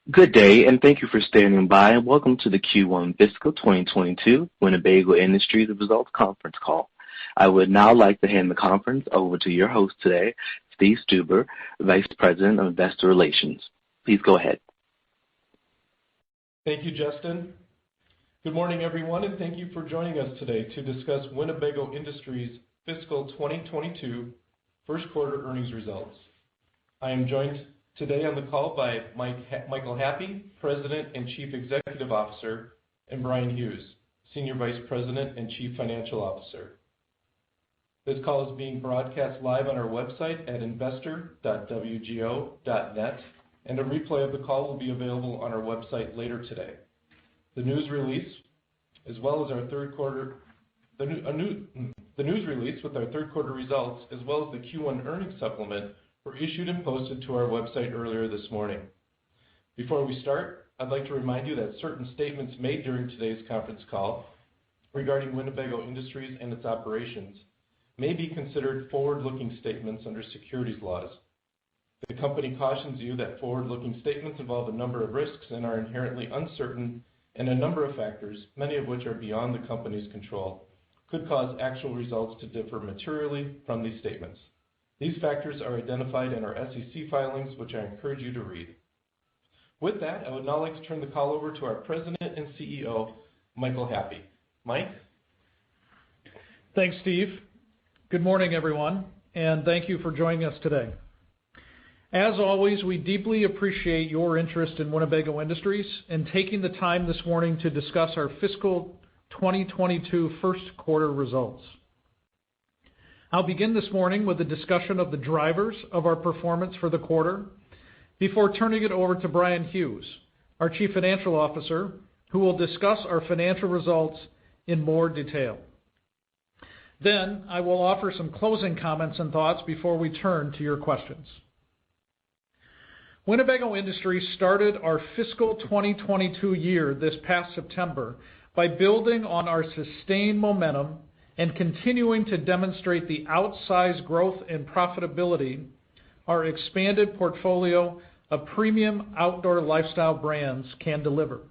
Good day, and thank you for standing by, and welcome to the Q1 Fiscal 2022 Winnebago Industries Results Conference Call. I would now like to hand the conference over to your host today, Steve Stuber, Vice President of Investor Relations. Please go ahead. Thank you, Justin. Good morning, everyone, and thank you for joining us today to discuss Winnebago Industries' Fiscal 2022 First Quarter Earnings Results. I am joined today on the call by Michael Happe, President and Chief Executive Officer, and Bryan Hughes, Senior Vice President and Chief Financial Officer. This call is being broadcast live on our website at investor.wgo.net, and a replay of the call will be available on our website later today. The news release, as well as our third quarter, the news release with our third quarter results, as well as the Q1 earnings supplement, were issued and posted to our website earlier this morning. Before we start, I'd like to remind you that certain statements made during today's conference call regarding Winnebago Industries and its operations may be considered forward-looking statements under securities laws. The company cautions you that forward-looking statements involve a number of risks and are inherently uncertain, and a number of factors, many of which are beyond the company's control, could cause actual results to differ materially from these statements. These factors are identified in our SEC filings, which I encourage you to read. With that, I would now like to turn the call over to our President and CEO, Michael Happe. Mike? Thanks, Steve. Good morning, everyone, and thank you for joining us today. As always, we deeply appreciate your interest in Winnebago Industries and taking the time this morning to discuss our fiscal 2022 first quarter results. I'll begin this morning with a discussion of the drivers of our performance for the quarter before turning it over to Bryan Hughes, our Chief Financial Officer, who will discuss our financial results in more detail. Then, I will offer some closing comments and thoughts before we turn to your questions. Winnebago Industries started our fiscal 2022 year this past September by building on our sustained momentum and continuing to demonstrate the outsized growth and profitability our expanded portfolio of premium outdoor lifestyle brands can deliver.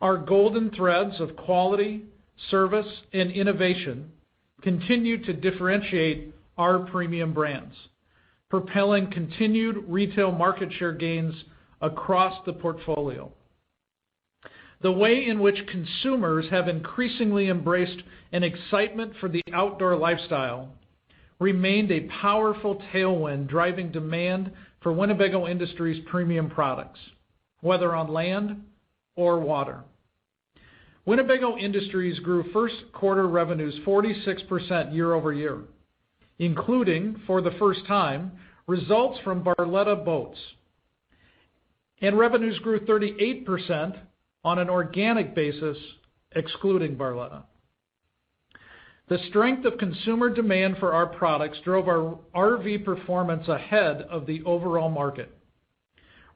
Our golden threads of quality, service, and innovation continue to differentiate our premium brands, propelling continued retail market share gains across the portfolio. The way in which consumers have increasingly embraced an excitement for the outdoor lifestyle remained a powerful tailwind driving demand for Winnebago Industries' premium products, whether on land or water. Winnebago Industries grew first quarter revenues 46% year over year, including, for the first time, results from Barletta Boats, and revenues grew 38% on an organic basis, excluding Barletta. The strength of consumer demand for our products drove our RV performance ahead of the overall market,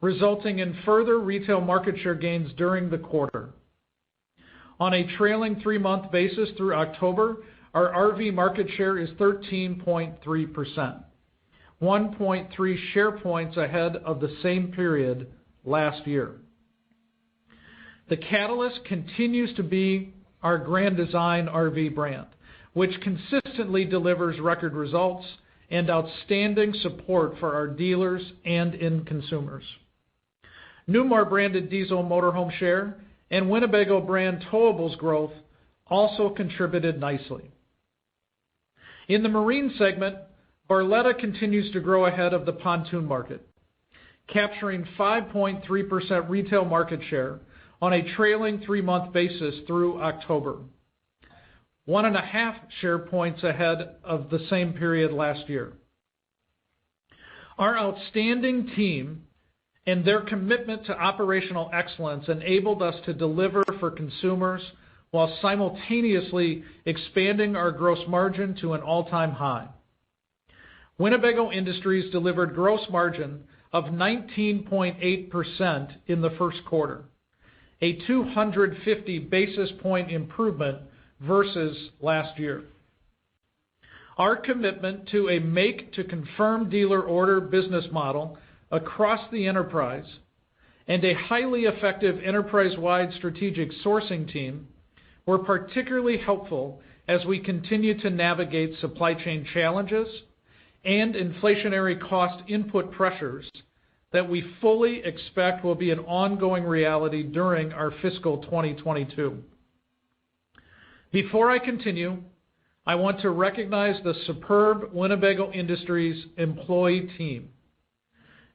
resulting in further retail market share gains during the quarter. On a trailing 3-month basis through October, our RV market share is 13.3%, 1.3 share points ahead of the same period last year. The catalyst continues to be our Grand Design RV brand, which consistently delivers record results and outstanding support for our dealers and end consumers. Newmar branded diesel motorhome share and Winnebago brand towables growth also contributed nicely. In the marine segment, Barletta continues to grow ahead of the pontoon market, capturing 5.3% retail market share on a trailing 3-month basis through October, 1.5 share points ahead of the same period last year. Our outstanding team and their commitment to operational excellence enabled us to deliver for consumers while simultaneously expanding our gross margin to an all-time high. Winnebago Industries delivered gross margin of 19.8% in the first quarter, a 250 basis point improvement versus last year. Our commitment to a make-to-confirm dealer order business model across the enterprise and a highly effective enterprise-wide strategic sourcing team were particularly helpful as we continue to navigate supply chain challenges and inflationary cost input pressures that we fully expect will be an ongoing reality during our fiscal 2022. Before I continue, I want to recognize the superb Winnebago Industries employee team.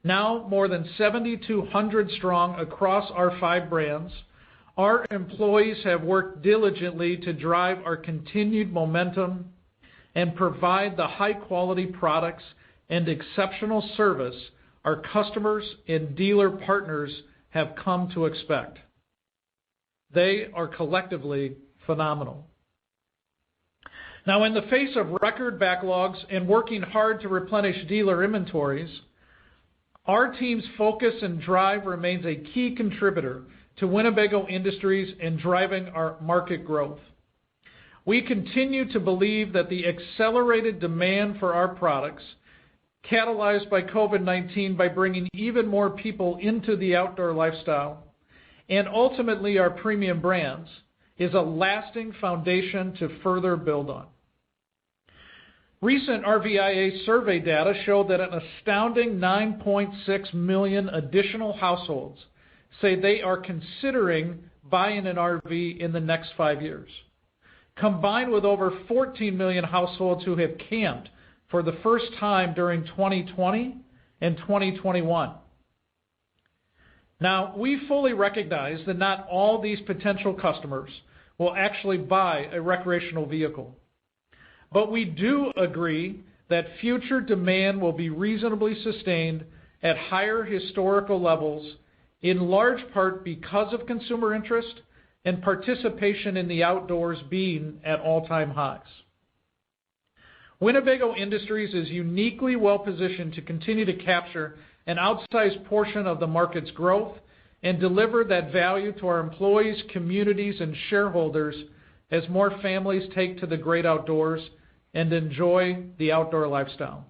Now more than 7,200 strong across our 5 brands, our employees have worked diligently to drive our continued momentum and provide the high-quality products and exceptional service our customers and dealer partners have come to expect. They are collectively phenomenal. Now, in the face of record backlogs and working hard to replenish dealer inventories, our team's focus and drive remains a key contributor to Winnebago Industries and driving our market growth. We continue to believe that the accelerated demand for our products, catalyzed by COVID-19 by bringing even more people into the outdoor lifestyle, and ultimately our premium brands, is a lasting foundation to further build on. Recent RVIA survey data showed that an astounding 9.6 million additional households say they are considering buying an RV in the next 5 years, combined with over 14 million households who have camped for the first time during 2020 and 2021. Now, we fully recognize that not all these potential customers will actually buy a recreational vehicle, but we do agree that future demand will be reasonably sustained at higher historical levels, in large part because of consumer interest and participation in the outdoors being at all-time highs. Winnebago Industries is uniquely well-positioned to continue to capture an outsized portion of the market's growth and deliver that value to our employees, communities, and shareholders as more families take to the great outdoors and enjoy the outdoor lifestyle.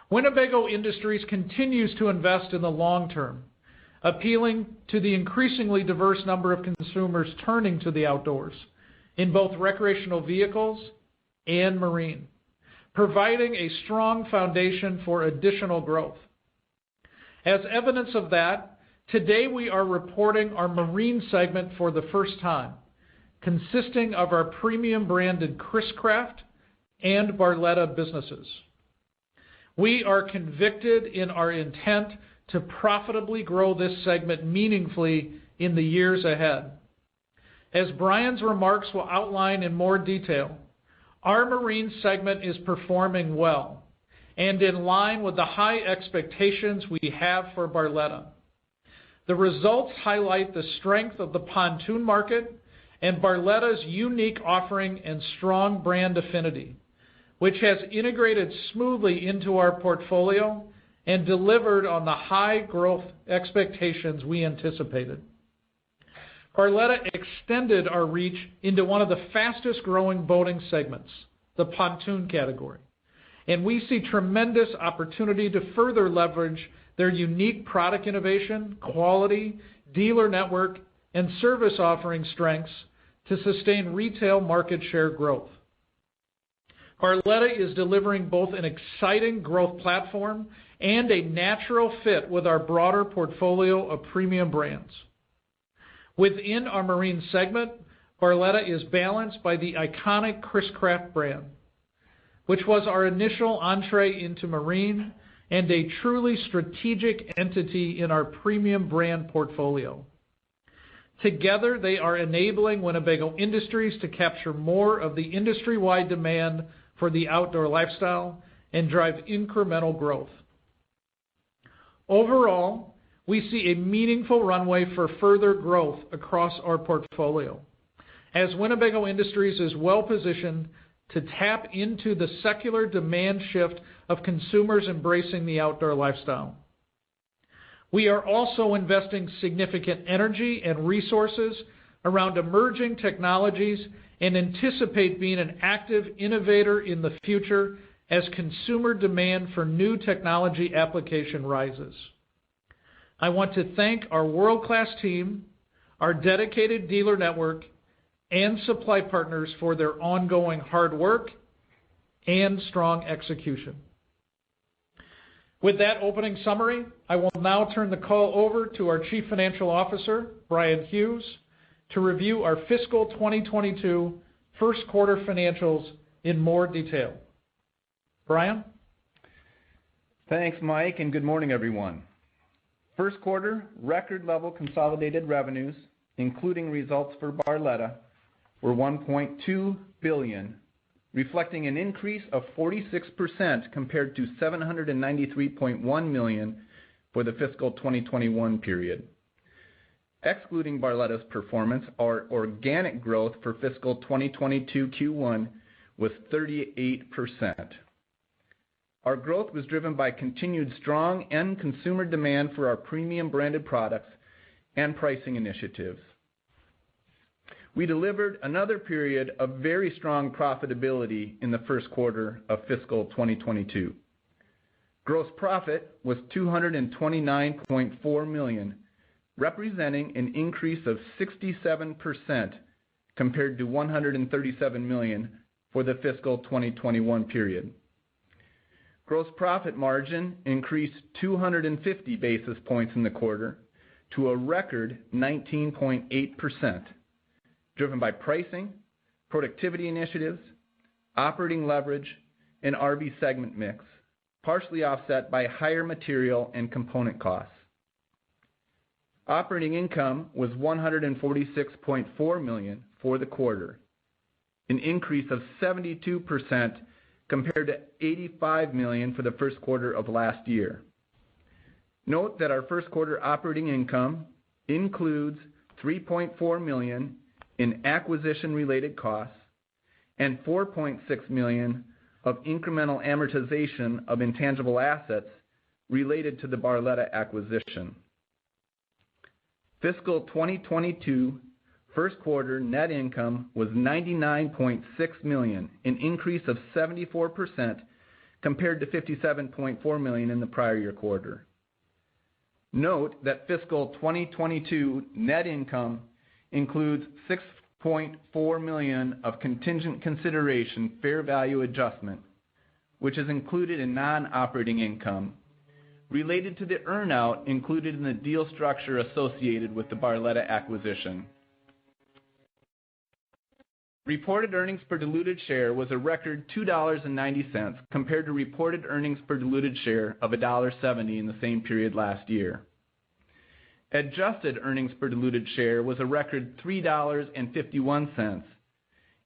Winnebago Industries continues to invest in the long term, appealing to the increasingly diverse number of consumers turning to the outdoors in both recreational vehicles and marine, providing a strong foundation for additional growth. As evidence of that, today we are reporting our marine segment for the first time, consisting of our premium branded Chris-Craft and Barletta businesses. We are convicted in our intent to profitably grow this segment meaningfully in the years ahead. As Brian's remarks will outline in more detail, our marine segment is performing well and in line with the high expectations we have for Barletta. The results highlight the strength of the pontoon market and Barletta's unique offering and strong brand affinity, which has integrated smoothly into our portfolio and delivered on the high growth expectations we anticipated. Barletta extended our reach into one of the fastest growing boating segments, the pontoon category, and we see tremendous opportunity to further leverage their unique product innovation, quality, dealer network, and service offering strengths to sustain retail market share growth. Barletta is delivering both an exciting growth platform and a natural fit with our broader portfolio of premium brands. Within our marine segment, Barletta is balanced by the iconic Chris-Craft brand, which was our initial entree into marine and a truly strategic entity in our premium brand portfolio. Together, they are enabling Winnebago Industries to capture more of the industry-wide demand for the outdoor lifestyle and drive incremental growth. Overall, we see a meaningful runway for further growth across our portfolio, as Winnebago Industries is well-positioned to tap into the secular demand shift of consumers embracing the outdoor lifestyle. We are also investing significant energy and resources around emerging technologies and anticipate being an active innovator in the future as consumer demand for new technology application rises. I want to thank our world-class team, our dedicated dealer network, and supply partners for their ongoing hard work and strong execution. With that opening summary, I will now turn the call over to our Chief Financial Officer, Brian Hughes, to review our fiscal 2022 first quarter financials in more detail. Brian? Thanks, Mike, and good morning, everyone. First quarter record level consolidated revenues, including results for Barletta, were $1.2 billion, reflecting an increase of 46% compared to $793.1 million for the fiscal 2021 period. Excluding Barletta's performance, our organic growth for fiscal 2022 Q1 was 38%. Our growth was driven by continued strong end consumer demand for our premium branded products and pricing initiatives. We delivered another period of very strong profitability in the first quarter of fiscal 2022. Gross profit was $229.4 million, representing an increase of 67% compared to $137 million for the fiscal 2021 period. Gross profit margin increased 250 basis points in the quarter to a record 19.8%, driven by pricing, productivity initiatives, operating leverage, and RV segment mix, partially offset by higher material and component costs. Operating income was $146.4 million for the quarter, an increase of 72% compared to $85 million for the first quarter of last year. Note that our first quarter operating income includes $3.4 million in acquisition-related costs and $4.6 million of incremental amortization of intangible assets related to the Barletta acquisition. Fiscal 2022 first quarter net income was $99.6 million, an increase of 74% compared to $57.4 million in the prior year quarter. Note that fiscal 2022 net income includes $6.4 million of contingent consideration fair value adjustment, which is included in non-operating income, related to the earn-out included in the deal structure associated with the Barletta acquisition. Reported earnings per diluted share was a record $2.90 compared to reported earnings per diluted share of $1.70 in the same period last year. Adjusted earnings per diluted share was a record $3.51,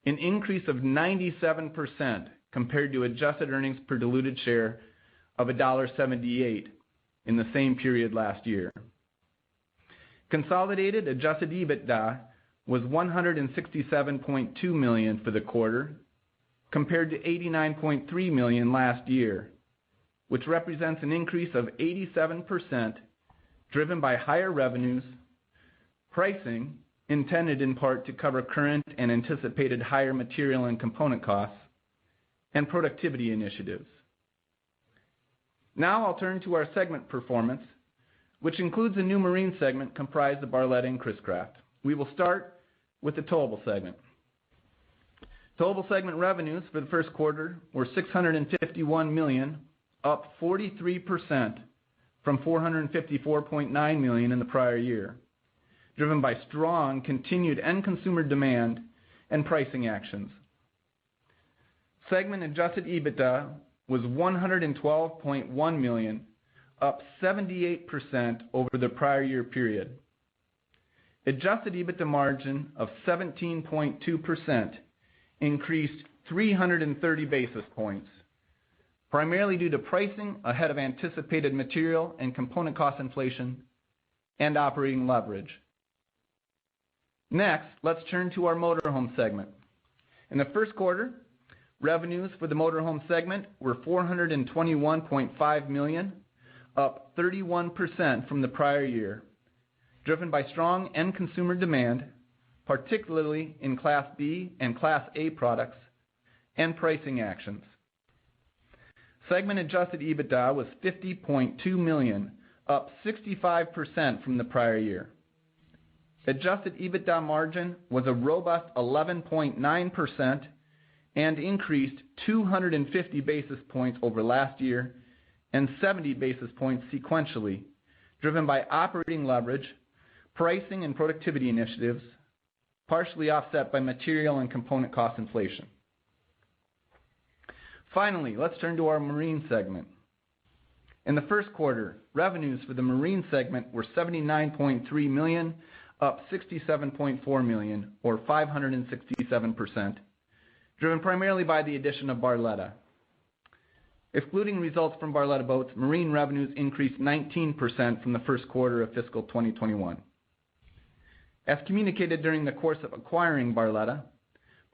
an increase of 97% compared to adjusted earnings per diluted share of $1.78 in the same period last year. Consolidated adjusted EBITDA was $167.2 million for the quarter, compared to $89.3 million last year, which represents an increase of 87%, driven by higher revenues, pricing intended in part to cover current and anticipated higher material and component costs, and productivity initiatives. Now I'll turn to our segment performance, which includes a new marine segment comprised of Barletta and Chris-Craft. We will start with the Towable segment. Towable segment revenues for the first quarter were $651 million, up 43% from $454.9 million in the prior year, driven by strong continued end consumer demand and pricing actions. Segment adjusted EBITDA was $112.1 million, up 78% over the prior year period. Adjusted EBITDA margin of 17.2% increased 330 basis points, primarily due to pricing ahead of anticipated material and component cost inflation and operating leverage. Next, let's turn to our motorhome segment. In the first quarter, revenues for the motorhome segment were $421.5 million, up 31% from the prior year, driven by strong end consumer demand, particularly in Class B and Class A products, and pricing actions. Segment adjusted EBITDA was $50.2 million, up 65% from the prior year. Adjusted EBITDA margin was a robust 11.9% and increased 250 basis points over last year and 70 basis points sequentially, driven by operating leverage, pricing and productivity initiatives, partially offset by material and component cost inflation. Finally, let's turn to our Marine segment. In the first quarter, revenues for the Marine segment were $79.3 million, up $67.4 million, or 567%, driven primarily by the addition of Barletta. Excluding results from Barletta Boats, Marine revenues increased 19% from the first quarter of fiscal 2021. As communicated during the course of acquiring Barletta,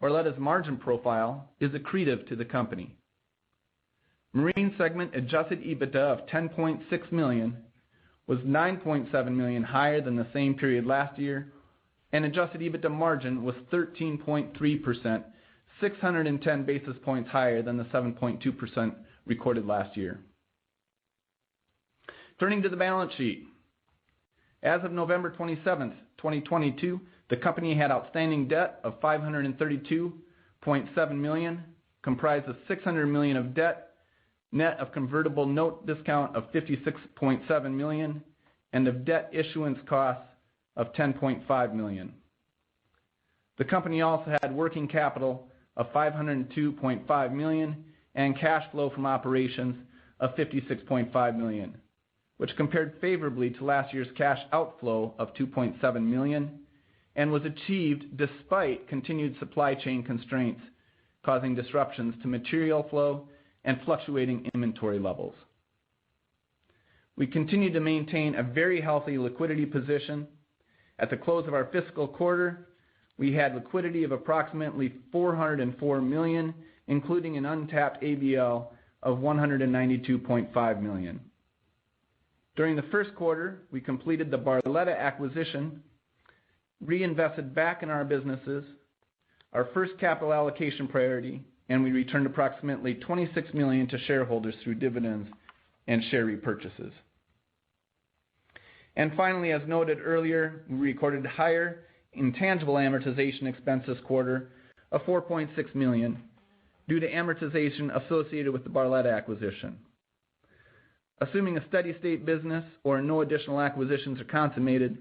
Barletta's margin profile is accretive to the company. Marine segment adjusted EBITDA of $10.6 million was $9.7 million higher than the same period last year, and adjusted EBITDA margin was 13.3%, 610 basis points higher than the 7.2% recorded last year. Turning to the balance sheet. As of November 27th, 2022, the company had outstanding debt of $532.7 million, comprised of $600 million of debt, net of convertible note discount of $56.7 million, and of debt issuance costs of $10.5 million. The company also had working capital of $502.5 million and cash flow from operations of $56.5 million, which compared favorably to last year's cash outflow of $2.7 million and was achieved despite continued supply chain constraints causing disruptions to material flow and fluctuating inventory levels. We continue to maintain a very healthy liquidity position. At the close of our fiscal quarter, we had liquidity of approximately $404 million, including an untapped ABL of $192.5 million. During the first quarter, we completed the Barletta acquisition, reinvested back in our businesses, our first capital allocation priority, and we returned approximately $26 million to shareholders through dividends and share repurchases. And finally, as noted earlier, we recorded higher intangible amortization expense this quarter of $4.6 million due to amortization associated with the Barletta acquisition. Assuming a steady state business or no additional acquisitions are consummated,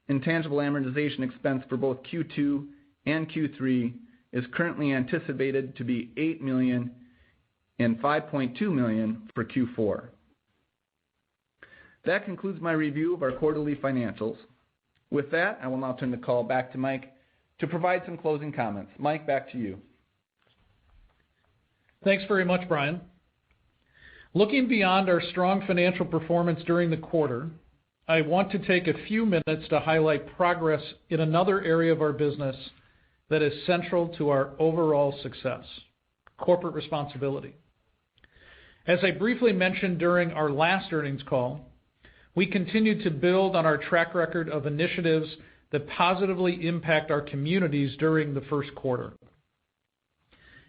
intangible amortization expense for both Q2 and Q3 is currently anticipated to be $8 million and $5.2 million for Q4. That concludes my review of our quarterly financials. With that, I will now turn the call back to Mike to provide some closing comments. Mike, back to you. Thanks very much, Brian. Looking beyond our strong financial performance during the quarter, I want to take a few minutes to highlight progress in another area of our business that is central to our overall success: corporate responsibility. As I briefly mentioned during our last earnings call, we continue to build on our track record of initiatives that positively impact our communities during the first quarter.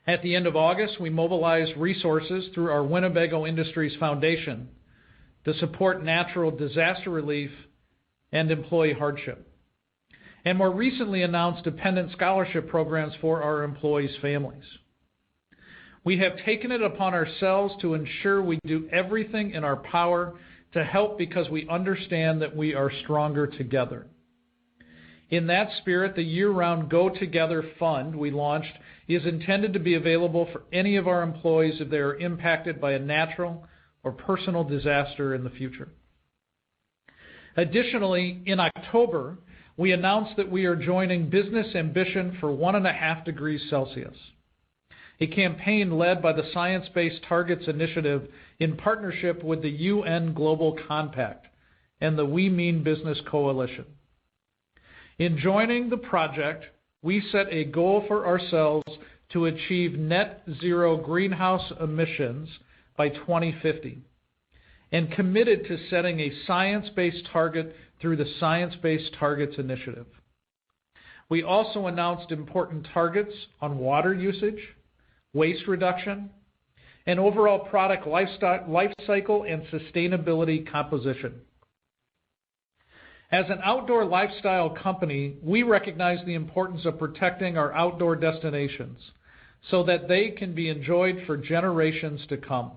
At the end of August, we mobilized resources through our Winnebago Industries Foundation to support natural disaster relief and employee hardship, and more recently announced dependent scholarship programs for our employees' families. We have taken it upon ourselves to ensure we do everything in our power to help because we understand that we are stronger together. In that spirit, the year-round Go Together Fund we launched is intended to be available for any of our employees if they are impacted by a natural or personal disaster in the future. Additionally, in October, we announced that we are joining Business Ambition for 1.5 degrees Celsius, a campaign led by the Science Based Targets Initiative in partnership with the UN Global Compact and the We Mean Business Coalition. In joining the project, we set a goal for ourselves to achieve net zero greenhouse emissions by 2050 and committed to setting a science-based target through the Science Based Targets Initiative. We also announced important targets on water usage, waste reduction, and overall product life cycle and sustainability composition. As an outdoor lifestyle company, we recognize the importance of protecting our outdoor destinations so that they can be enjoyed for generations to come.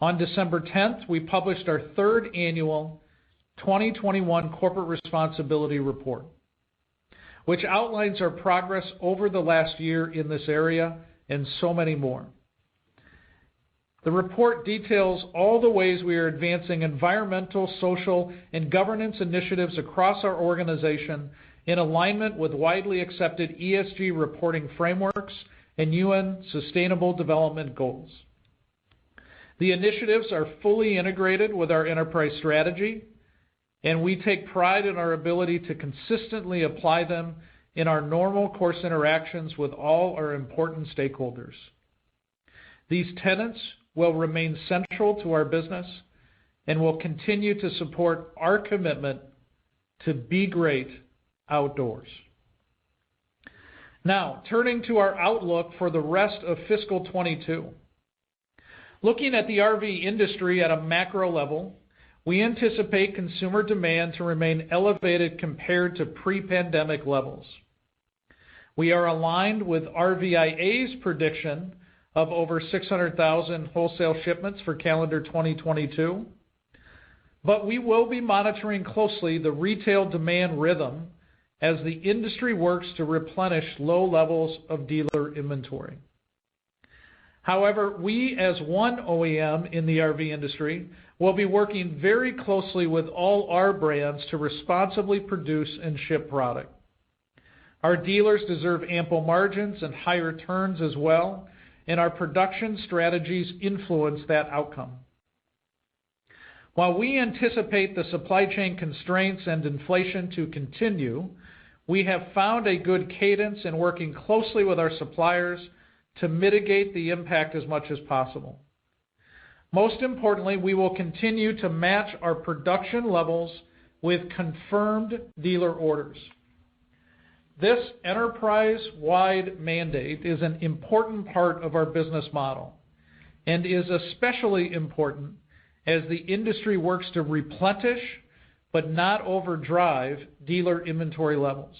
On December 10th, we published our third annual 2021 Corporate Responsibility Report, which outlines our progress over the last year in this area and so many more. The report details all the ways we are advancing environmental, social, and governance initiatives across our organization in alignment with widely accepted ESG reporting frameworks and UN Sustainable Development Goals. The initiatives are fully integrated with our enterprise strategy, and we take pride in our ability to consistently apply them in our normal course interactions with all our important stakeholders. These tenets will remain central to our business and will continue to support our commitment to be great outdoors. Now, turning to our outlook for the rest of fiscal 22. Looking at the RV industry at a macro level, we anticipate consumer demand to remain elevated compared to pre-pandemic levels. We are aligned with RVIA's prediction of over 600,000 wholesale shipments for calendar 2022, but we will be monitoring closely the retail demand rhythm as the industry works to replenish low levels of dealer inventory. However, we as one OEM in the RV industry will be working very closely with all our brands to responsibly produce and ship product. Our dealers deserve ample margins and high returns as well, and our production strategies influence that outcome. While we anticipate the supply chain constraints and inflation to continue, we have found a good cadence in working closely with our suppliers to mitigate the impact as much as possible. Most importantly, we will continue to match our production levels with confirmed dealer orders. This enterprise-wide mandate is an important part of our business model and is especially important as the industry works to replenish but not overdrive dealer inventory levels.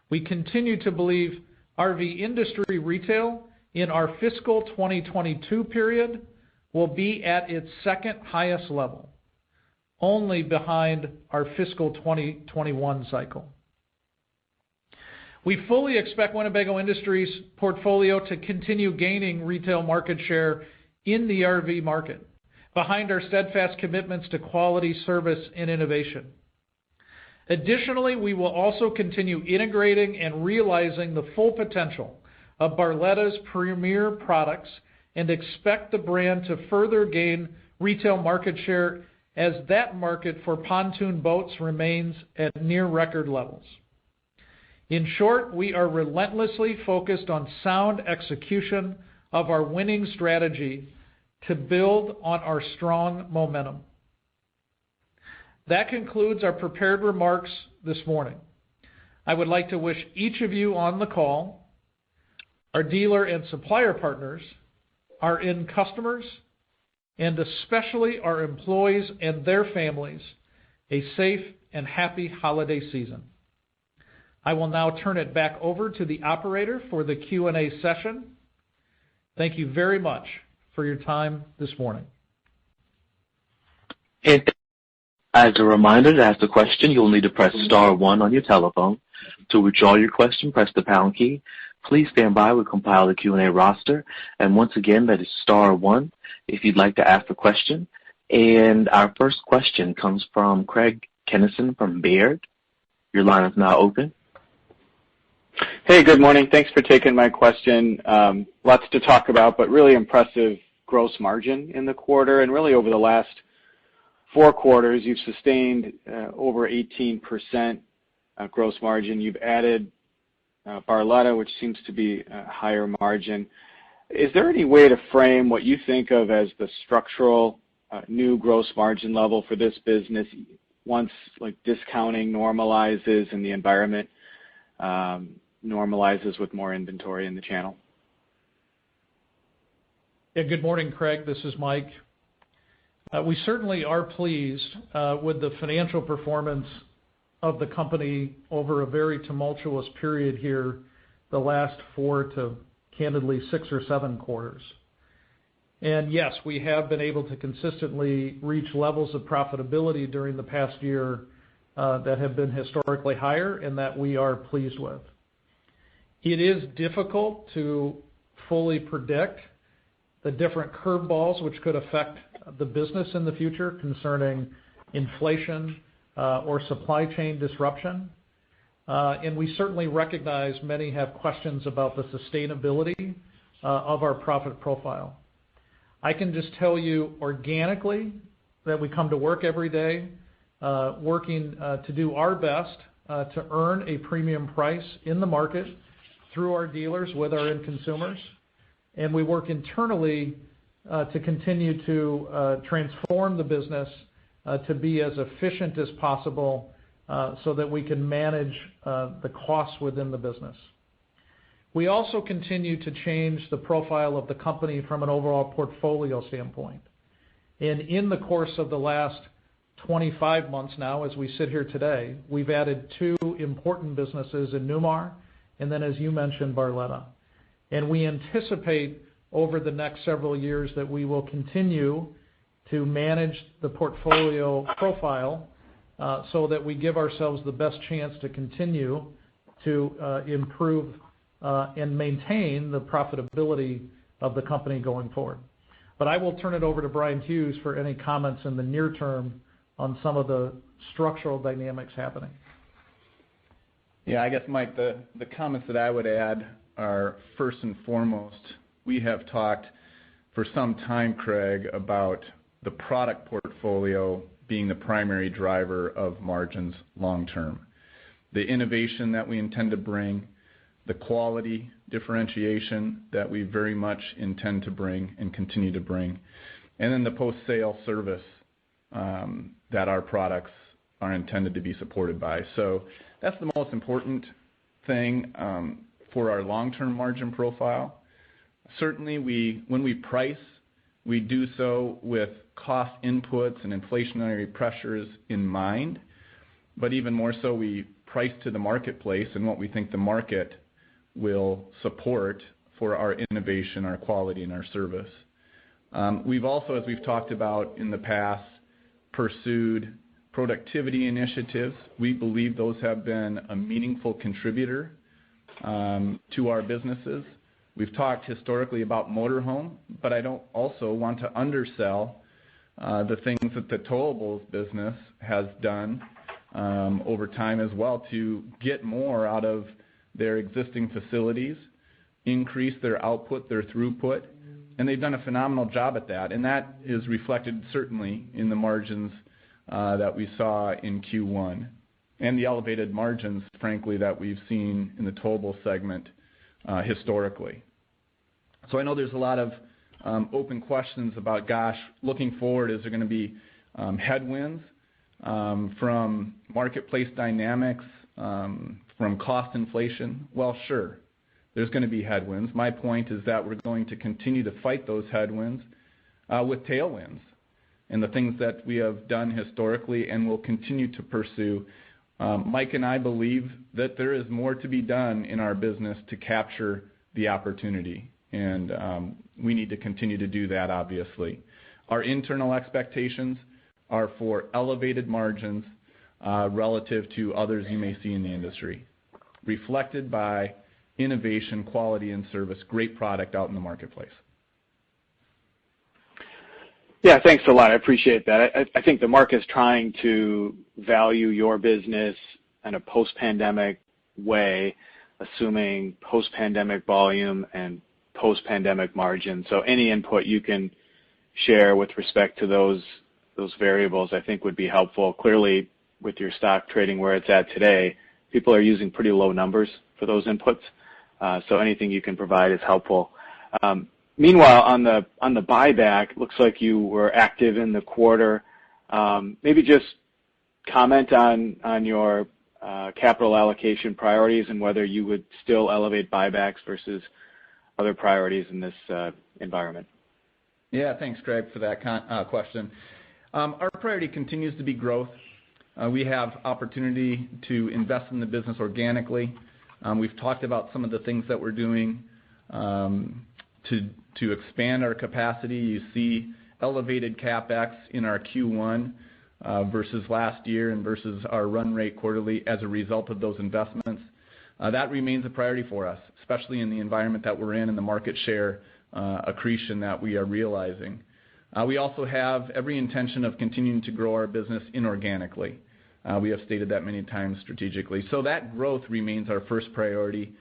We continue to believe RV industry retail in our fiscal 2022 period will be at its second highest level, only behind our fiscal 2021 cycle. We fully expect Winnebago Industries' portfolio to continue gaining retail market share in the RV market, behind our steadfast commitments to quality, service, and innovation. Additionally, we will also continue integrating and realizing the full potential of Barletta's premier products and expect the brand to further gain retail market share as that market for pontoon boats remains at near record levels. In short, we are relentlessly focused on sound execution of our winning strategy to build on our strong momentum. That concludes our prepared remarks this morning. I would like to wish each of you on the call, our dealer and supplier partners, our end customers, and especially our employees and their families, a safe and happy holiday season. I will now turn it back over to the operator for the Q&A session. Thank you very much for your time this morning. And as a reminder, to ask a question, you'll need to press star 1 on your telephone. To withdraw your question, press the pound key. Please stand by. We'll compile the Q&A roster. And once again, that is star 1 if you'd like to ask a question. And our first question comes from Craig Kennison from Baird. Your line is now open. Hey, good morning. Thanks for taking my question. Lots to talk about, but really impressive gross margin in the quarter. And really over the last 4 quarters, you've sustained over 18% gross margin. You've added Barletta, which seems to be a higher margin. Is there any way to frame what you think of as the structural new gross margin level for this business once like discounting normalizes and the environment normalizes with more inventory in the channel? Yeah, good morning, Craig. This is Mike. We certainly are pleased with the financial performance of the company over a very tumultuous period here, the last 4 to candidly 6 or 7 quarters. And yes, we have been able to consistently reach levels of profitability during the past year that have been historically higher and that we are pleased with. It is difficult to fully predict the different curveballs which could affect the business in the future concerning inflation or supply chain disruption. And we certainly recognize many have questions about the sustainability of our profit profile. I can just tell you organically that we come to work every day working to do our best to earn a premium price in the market through our dealers with our end consumers. And we work internally to continue to transform the business to be as efficient as possible so that we can manage the costs within the business. We also continue to change the profile of the company from an overall portfolio standpoint. And in the course of the last 25 months now, as we sit here today, we've added 2 important businesses in Newmar, and then, as you mentioned, Barletta. And we anticipate over the next several years that we will continue to manage the portfolio profile so that we give ourselves the best chance to continue to improve and maintain the profitability of the company going forward. But I will turn it over to Brian Hughes for any comments in the near term on some of the structural dynamics happening. Yeah, I guess, Mike, the comments that I would add are, first and foremost, we have talked for some time, Craig, about the product portfolio being the primary driver of margins long term. The innovation that we intend to bring, the quality differentiation that we very much intend to bring and continue to bring, and then the post-sale service that our products are intended to be supported by. So that's the most important thing for our long-term margin profile. Certainly, when we price, we do so with cost inputs and inflationary pressures in mind, but even more so, we price to the marketplace and what we think the market will support for our innovation, our quality, and our service. We've also, as we've talked about in the past, pursued productivity initiatives. We believe those have been a meaningful contributor to our businesses. We've talked historically about motorhome, but I don't also want to undersell the things that the towables business has done over time as well to get more out of their existing facilities, increase their output, their throughput, and they've done a phenomenal job at that. And that is reflected certainly in the margins that we saw in Q1 and the elevated margins, frankly, that we've seen in the towable segment historically. So I know there's a lot of open questions about, gosh, looking forward, is there going to be headwinds from marketplace dynamics, from cost inflation? Well, sure, there's going to be headwinds. My point is that we're going to continue to fight those headwinds with tailwinds and the things that we have done historically and will continue to pursue. Mike and I believe that there is more to be done in our business to capture the opportunity, and we need to continue to do that, obviously. Our internal expectations are for elevated margins relative to others you may see in the industry, reflected by innovation, quality, and service, great product out in the marketplace. Yeah, thanks a lot. I appreciate that. I think the market's trying to value your business in a post-pandemic way, assuming post-pandemic volume and post-pandemic margin. So any input you can share with respect to those variables, I think, would be helpful. Clearly, with your stock trading where it's at today, people are using pretty low numbers for those inputs. So anything you can provide is helpful. Meanwhile, on the buyback, looks like you were active in the quarter. Maybe just comment on your capital allocation priorities and whether you would still elevate buybacks versus other priorities in this environment. Yeah, thanks, Craig, for that question. Our priority continues to be growth. We have opportunity to invest in the business organically. We've talked about some of the things that we're doing to expand our capacity. You see elevated CapEx in our Q1 versus last year and versus our run rate quarterly as a result of those investments. That remains a priority for us, especially in the environment that we're in and the market share accretion that we are realizing. We also have every intention of continuing to grow our business inorganically. We have stated that many times strategically. So that growth remains our first priority.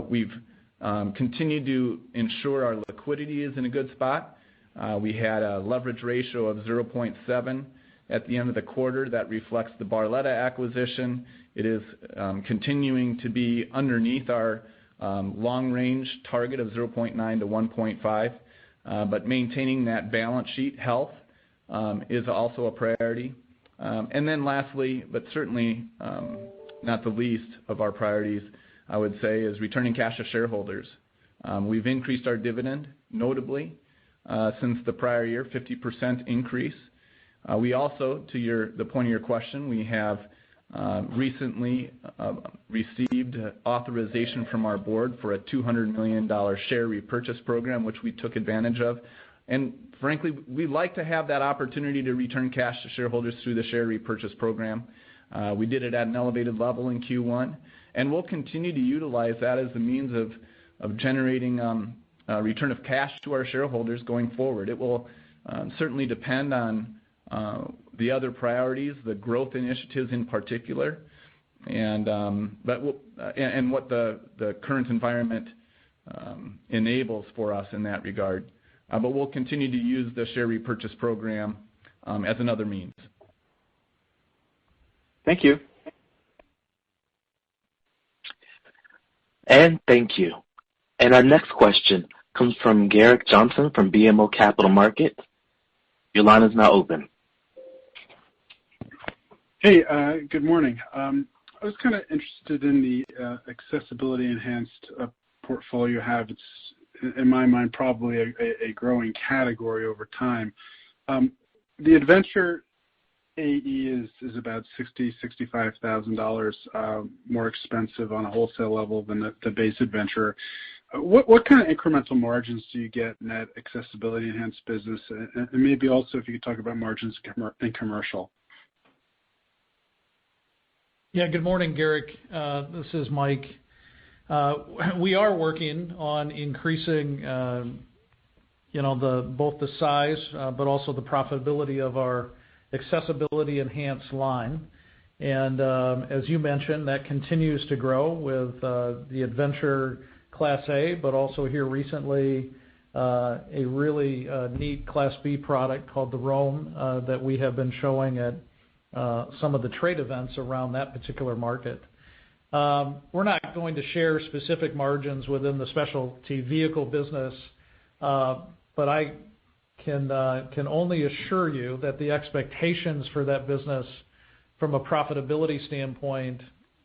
We've continued to ensure our liquidity is in a good spot. We had a leverage ratio of 0.7 at the end of the quarter. That reflects the Barletta acquisition. It is continuing to be underneath our long-range target of 0.9 to 1.5, but maintaining that balance sheet health is also a priority. And then lastly, but certainly not the least of our priorities, I would say, is returning cash to shareholders. We've increased our dividend notably since the prior year, 50% increase. We also, to the point of your question, we have recently received authorization from our board for a $200 million share repurchase program, which we took advantage of. And frankly, we like to have that opportunity to return cash to shareholders through the share repurchase program. We did it at an elevated level in Q1, and we'll continue to utilize that as a means of generating return of cash to our shareholders going forward. It will certainly depend on the other priorities, the growth initiatives in particular, and what the current environment enables for us in that regard. But we'll continue to use the share repurchase program as another means. Thank you. And thank you. And our next question comes from Garrick Johnson from BMO Capital Markets. Your line is now open. Hey, good morning. I was kind of interested in the accessibility enhanced portfolio you have. It's, in my mind, probably a growing category over time. The Adventure AE is about $65,000 more expensive on a wholesale level than the base Adventure. What kind of incremental margins do you get in that accessibility enhanced business? And maybe also if you could talk about margins in commercial. Yeah, good morning, Garrick. This is Mike. We are working on increasing, both the size but also the profitability of our accessibility enhanced line. And as you mentioned, that continues to grow with the Adventure Class A, but also here recently a really neat Class B product called the Rome that we have been showing at some of the trade events around that particular market. We're not going to share specific margins within the specialty vehicle business, but I can only assure you that the expectations for that business from a profitability standpoint,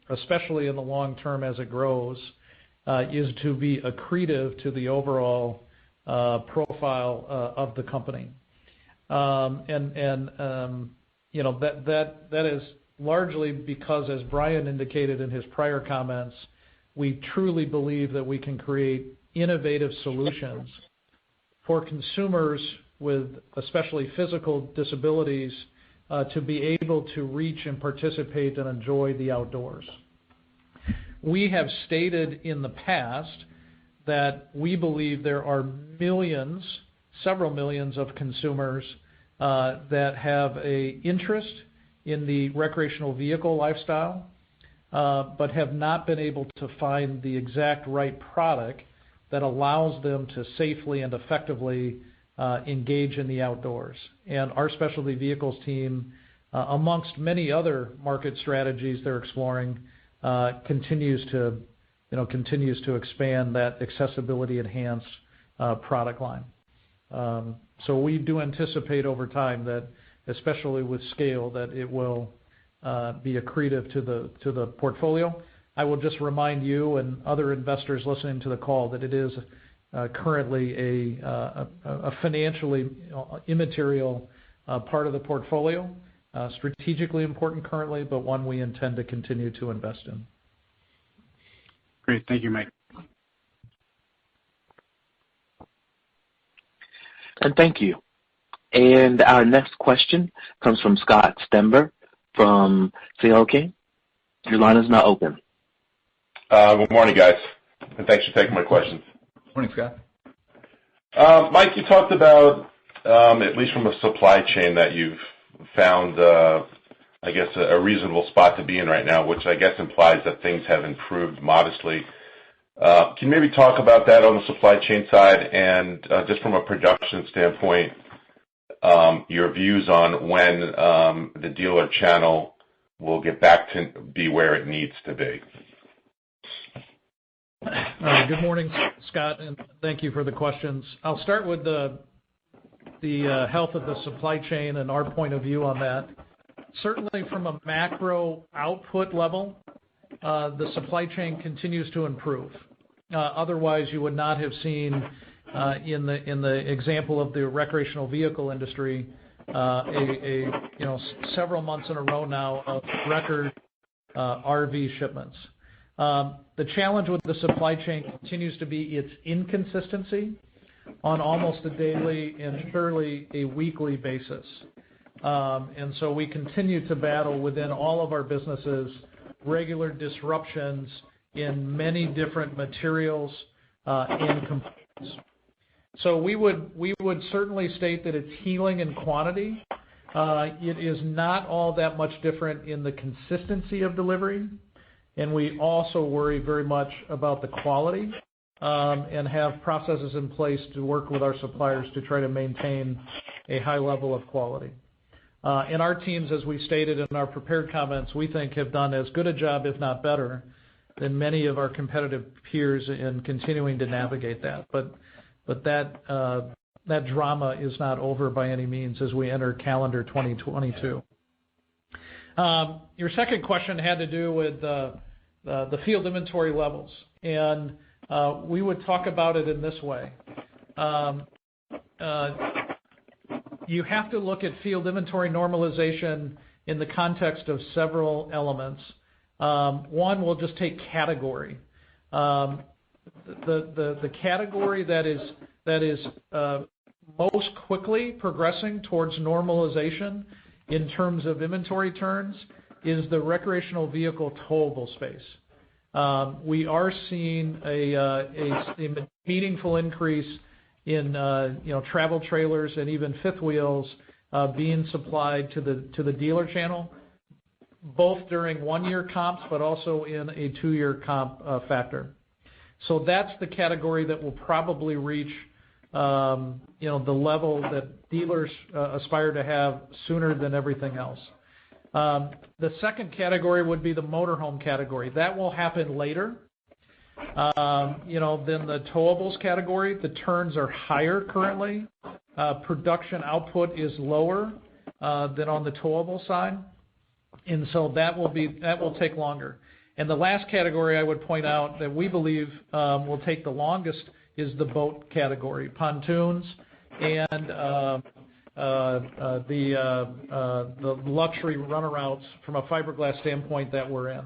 especially in the long term as it grows, is to be accretive to the overall profile of the company. That is largely because, as Brian indicated in his prior comments, we truly believe that we can create innovative solutions for consumers with especially physical disabilities to be able to reach and participate and enjoy the outdoors. We have stated in the past that we believe there are millions, several millions of consumers that have an interest in the recreational vehicle lifestyle, but have not been able to find the exact right product that allows them to safely and effectively engage in the outdoors. And our specialty vehicles team, amongst many other market strategies they're exploring, continues to expand that accessibility enhanced product line. So we do anticipate over time that, especially with scale, that it will be accretive to the portfolio. I will just remind you and other investors listening to the call that it is currently a financially immaterial part of the portfolio, strategically important currently, but one we intend to continue to invest in. Great. Thank you, Mike. And thank you. And our next question comes from Scott Stember from CL King. Your line is now open. Good morning, guys, and thanks for taking my questions. Morning, Scott. Mike, you talked about, at least from a supply chain, that you've found, I guess, a reasonable spot to be in right now, which I guess implies that things have improved modestly. Can you maybe talk about that on the supply chain side and just from a production standpoint, your views on when the dealer channel will get back to be where it needs to be? Good morning, Scott, and thank you for the questions. I'll start with the health of the supply chain and our point of view on that. Certainly from a macro output level, the supply chain continues to improve. Otherwise, you would not have seen in the example of the recreational vehicle industry several months in a row now of record RV shipments. The challenge with the supply chain continues to be its inconsistency on almost a daily and surely a weekly basis. And so we continue to battle within all of our businesses regular disruptions in many different materials and components. So we would certainly state that it's healing in quantity. It is not all that much different in the consistency of delivery, and we also worry very much about the quality and have processes in place to work with our suppliers to try to maintain a high level of quality. And our teams, as we stated in our prepared comments, we think have done as good a job, if not better, than many of our competitive peers in continuing to navigate that. But that drama is not over by any means as we enter calendar 2022. Your second question had to do with the field inventory levels, and we would talk about it in this way. You have to look at field inventory normalization in the context of several elements. One, we'll just take category. The category that is most quickly progressing towards normalization in terms of inventory turns is the recreational vehicle towable space. We are seeing a meaningful increase in travel trailers and even fifth wheels being supplied to the dealer channel, both during 1-year comps but also in a 2-year comp factor. So that's the category that will probably reach the level that dealers aspire to have sooner than everything else. The second category would be the motorhome category. That will happen later than the towables category. The turns are higher currently. Production output is lower than on the towable side, and so that will take longer. And the last category I would point out that we believe will take the longest is the boat category, pontoons, and the luxury runabouts from a fiberglass standpoint that we're in.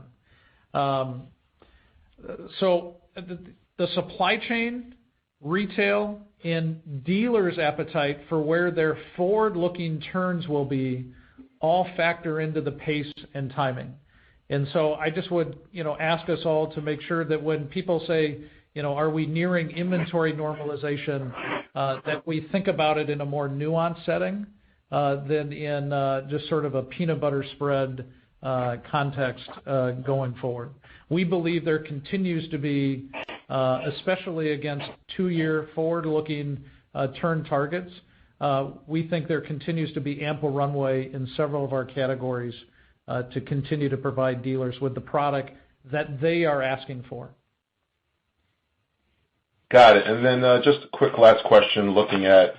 So the supply chain, retail, and dealers' appetite for where their forward-looking turns will be all factor into the pace and timing. And so I just would, ask us all to make sure that when people say, are we nearing inventory normalization, that we think about it in a more nuanced setting than in just sort of a peanut butter spread context going forward. We believe there continues to be, especially against 2-year forward-looking turn targets, we think there continues to be ample runway in several of our categories to continue to provide dealers with the product that they are asking for. Got it. And then just a quick last question, looking at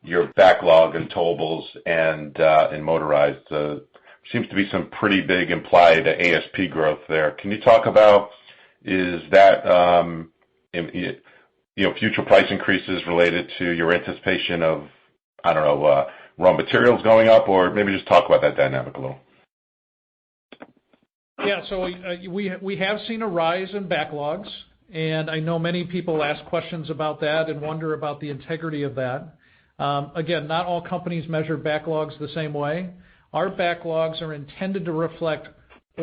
your backlog in towables and in motorized, seems to be some pretty big implied ASP growth there. Can you talk about, is that future price increases related to your anticipation of, raw materials going up, or maybe just talk about that dynamic a little. Yeah, so we have seen a rise in backlogs, and I know many people ask questions about that and wonder about the integrity of that. Again, not all companies measure backlogs the same way. Our backlogs are intended to reflect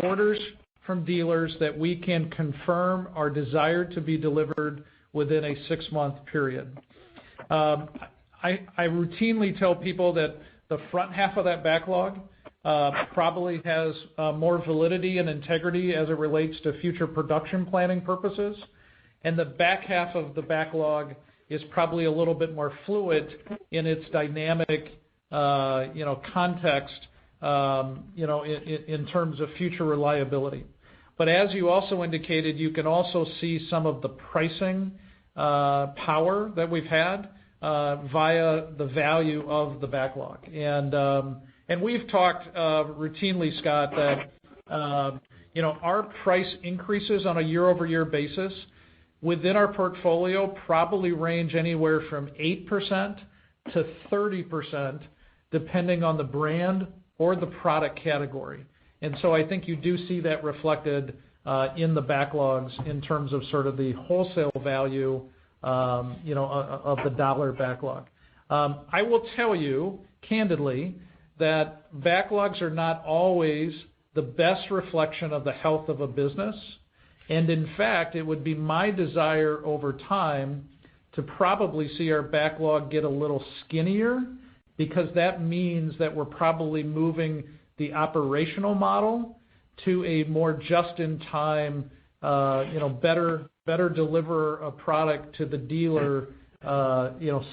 orders from dealers that we can confirm are desired to be delivered within a 6-month period. I routinely tell people that the front half of that backlog probably has more validity and integrity as it relates to future production planning purposes, and the back half of the backlog is probably a little bit more fluid in its dynamic, context, in terms of future reliability. But as you also indicated, you can also see some of the pricing power that we've had via the value of the backlog. And we've talked routinely, Scott, that our price increases on a year-over-year basis within our portfolio probably range anywhere from 8% to 30%, depending on the brand or the product category. And so I think you do see that reflected in the backlogs in terms of sort of the wholesale value, of the dollar backlog. I will tell you candidly that backlogs are not always the best reflection of the health of a business. And in fact, it would be my desire over time to probably see our backlog get a little skinnier, because that means that we're probably moving the operational model to a more just-in-time, better deliver a product to the dealer,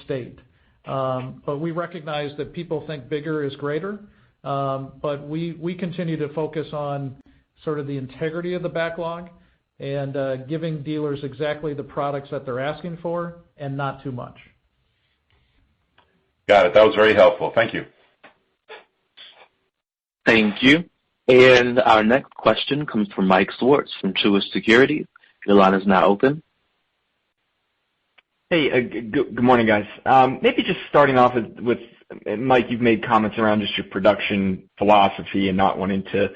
state. But we recognize that people think bigger is greater. But we continue to focus on sort of the integrity of the backlog and giving dealers exactly the products that they're asking for and not too much. Got it. That was very helpful. Thank you. Thank you. And our next question comes from Mike Swartz from Truist Securities. Your line is now open. Hey, good morning, guys. Maybe just starting off with Mike, you've made comments around just your production philosophy and not wanting to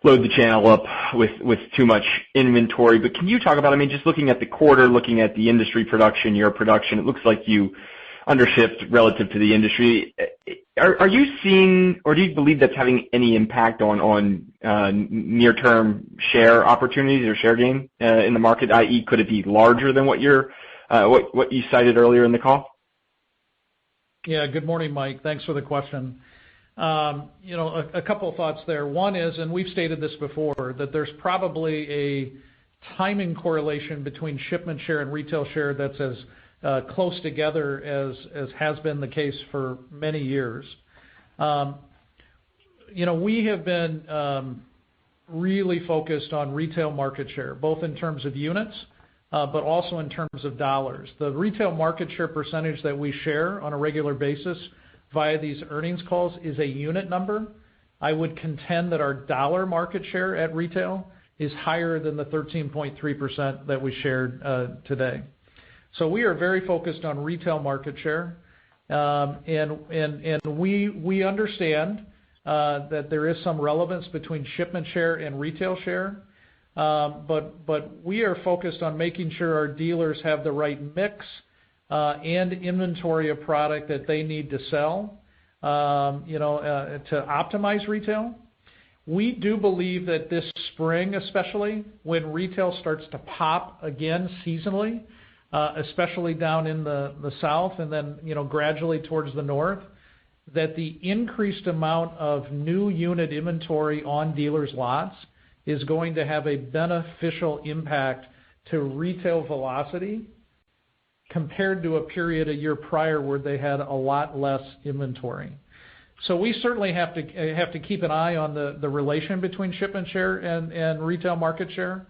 load the channel up with too much inventory. But can you talk about, just looking at the quarter, looking at the industry production, your production, it looks like you undershipped relative to the industry. Are you seeing, or do you believe that's having any impact on near-term share opportunities or share gain in the market, i.e., could it be larger than what you cited earlier in the call? Yeah, good morning, Mike. Thanks for the question. A couple of thoughts there. One is, and we've stated this before, that there's probably a timing correlation between shipment share and retail share that's as close together as has been the case for many years. We have been really focused on retail market share, both in terms of units, but also in terms of dollars. The retail market share percentage that we share on a regular basis via these earnings calls is a unit number. I would contend that our dollar market share at retail is higher than the 13.3% that we shared today. So we are very focused on retail market share, and we understand that there is some relevance between shipment share and retail share, but we are focused on making sure our dealers have the right mix and inventory of product that they need to sell, to optimize retail. We do believe that this spring, especially when retail starts to pop again seasonally, especially down in the south and then gradually towards the north, that the increased amount of new unit inventory on dealers' lots is going to have a beneficial impact to retail velocity compared to a period a year prior where they had a lot less inventory. So we certainly have to keep an eye on the relation between shipment share and retail market share.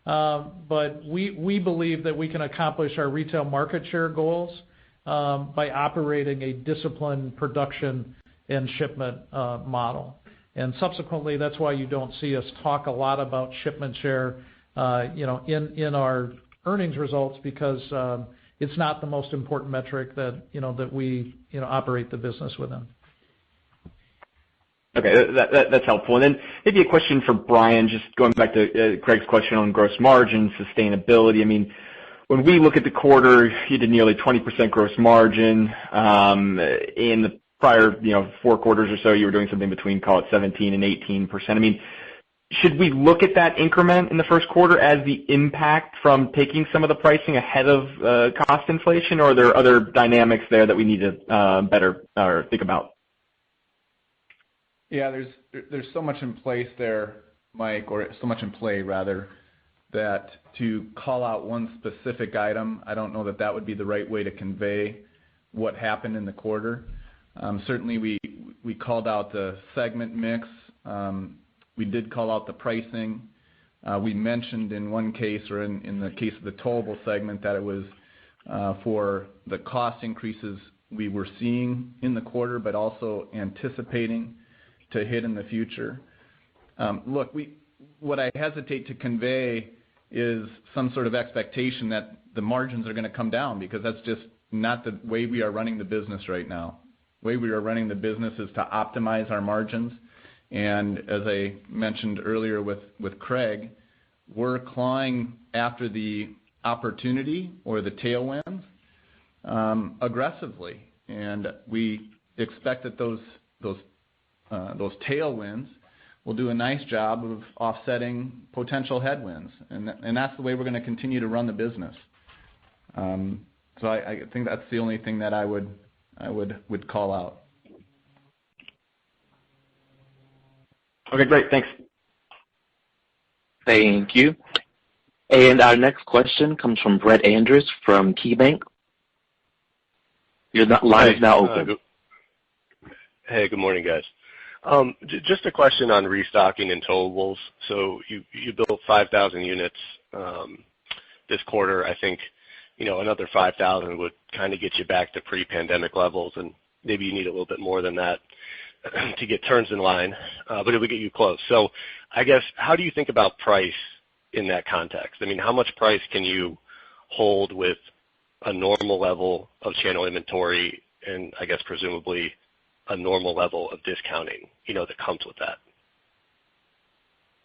But we believe that we can accomplish our retail market share goals by operating a disciplined production and shipment model. And subsequently, that's why you don't see us talk a lot about shipment share, in our earnings results, because it's not the most important metric that we operate the business within. Okay, that's helpful. And then maybe a question for Brian, just going back to Craig's question on gross margin, sustainability. I mean, when we look at the quarter, you did nearly 20% gross margin. In the prior, 4 quarters or so, you were doing something between, call it 17 and 18%. I mean, should we look at that increment in the first quarter as the impact from taking some of the pricing ahead of cost inflation, or are there other dynamics there that we need to better think about? Yeah, there's so much in place there, Mike, or so much in play rather, that to call out one specific item, I don't know that would be the right way to convey what happened in the quarter. Certainly we called out the segment mix. We did call out the pricing. We mentioned in one case, or in the case of the towable segment, that it was for the cost increases we were seeing in the quarter, but also anticipating to hit in the future. Look, what I hesitate to convey is some sort of expectation that the margins are going to come down, because that's just not the way we are running the business right now. The way we are running the business is to optimize our margins. And as I mentioned earlier with Craig, we're clawing after the opportunity or the tailwinds aggressively. And we expect that those tailwinds will do a nice job of offsetting potential headwinds. And that's the way we're going to continue to run the business. So I think that's the only thing that I would call out. Okay, great. Thanks. Thank you. And our next question comes from Brett Andress from KeyBanc. Your line is now open. Hey, good morning, guys. Just a question on restocking and towables. So you built 5,000 units this quarter. I think another 5,000 would kind of get you back to pre-pandemic levels, and maybe you need a little bit more than that to get turns in line, but it would get you close. So I guess, how do you think about price in that context? I mean, how much price can you hold with a normal level of channel inventory and, I guess, presumably a normal level of discounting, that comes with that?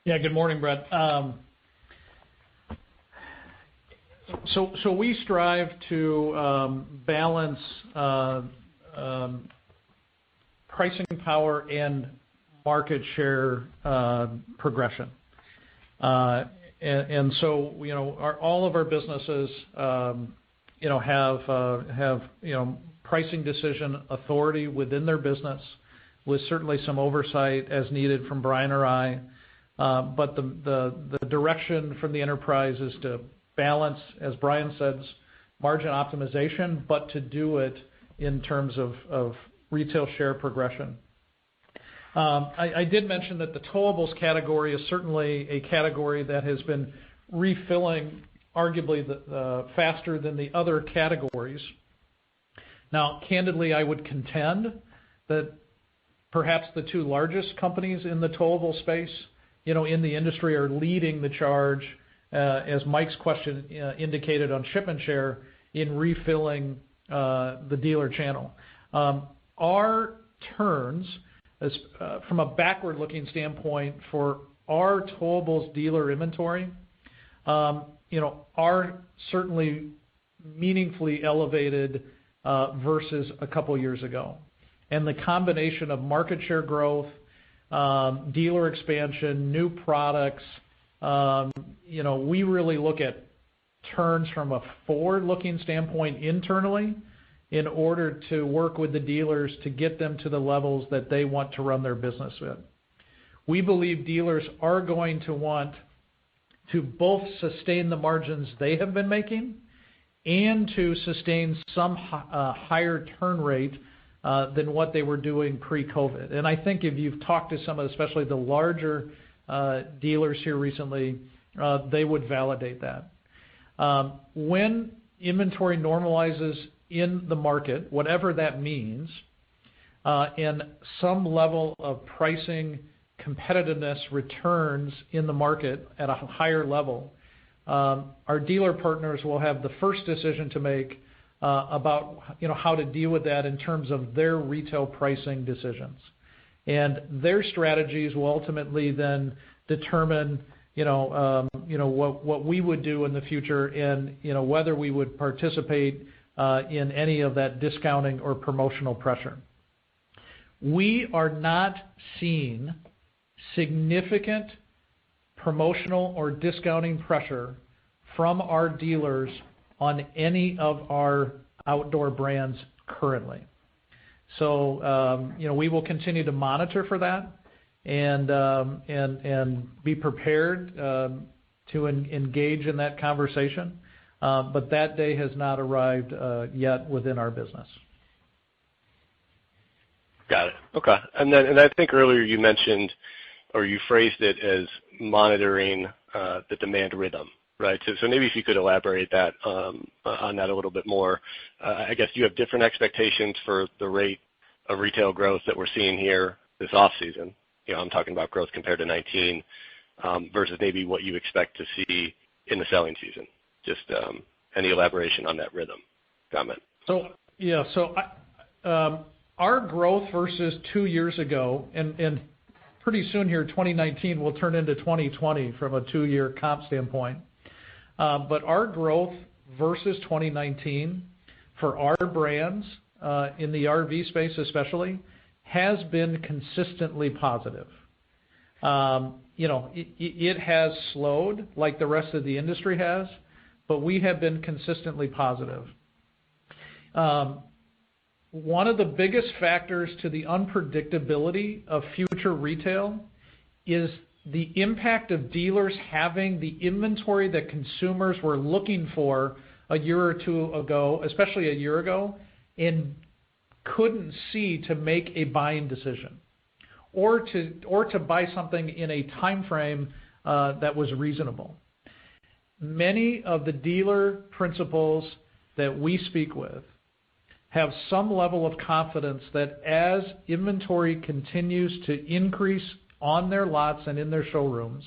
Yeah, good morning, Brett. So we strive to balance pricing power and market share progression. And so, all of our businesses, have pricing decision authority within their business, with certainly some oversight as needed from Brian or I. But the direction from the enterprise is to balance, as Brian says, margin optimization, but to do it in terms of retail share progression. I did mention that the towables category is certainly a category that has been refilling arguably faster than the other categories. Now, candidly, I would contend that perhaps the 2 largest companies in the towable space, in the industry, are leading the charge, as Mike's question indicated on shipment share, in refilling the dealer channel. Our turns, from a backward-looking standpoint for our towables dealer inventory, are certainly meaningfully elevated versus a couple years ago. And the combination of market share growth, dealer expansion, new products, we really look at turns from a forward-looking standpoint internally in order to work with the dealers to get them to the levels that they want to run their business with. We believe dealers are going to want to both sustain the margins they have been making and to sustain some higher turn rate than what they were doing pre-COVID. And I think if you've talked to some of, especially the larger dealers here recently, they would validate that. When inventory normalizes in the market, whatever that means, and some level of pricing competitiveness returns in the market at a higher level, our dealer partners will have the first decision to make about how to deal with that in terms of their retail pricing decisions. And their strategies will ultimately then determine, what we would do in the future and, whether we would participate in any of that discounting or promotional pressure. We are not seeing significant promotional or discounting pressure from our dealers on any of our outdoor brands currently. So, we will continue to monitor for that and be prepared to engage in that conversation. But that day has not arrived yet within our business. Got it. Okay. And I think earlier you mentioned, or you phrased it as monitoring the demand rhythm, right? So maybe if you could elaborate on that a little bit more. I guess you have different expectations for the rate of retail growth that we're seeing here this off season. I'm talking about growth compared to 19 versus maybe what you expect to see in the selling season. Just any elaboration on that rhythm comment. Our growth versus 2 years ago, and pretty soon here, 2019 will turn into 2020 from a 2-year comp standpoint. But our growth versus 2019 for our brands in the RV space especially has been consistently positive. It has slowed like the rest of the industry has, but we have been consistently positive. One of the biggest factors to the unpredictability of future retail is the impact of dealers having the inventory that consumers were looking for a year or two ago, especially a year ago, and couldn't see to make a buying decision or to buy something in a time frame that was reasonable. Many of the dealer principals that we speak with have some level of confidence that as inventory continues to increase on their lots and in their showrooms,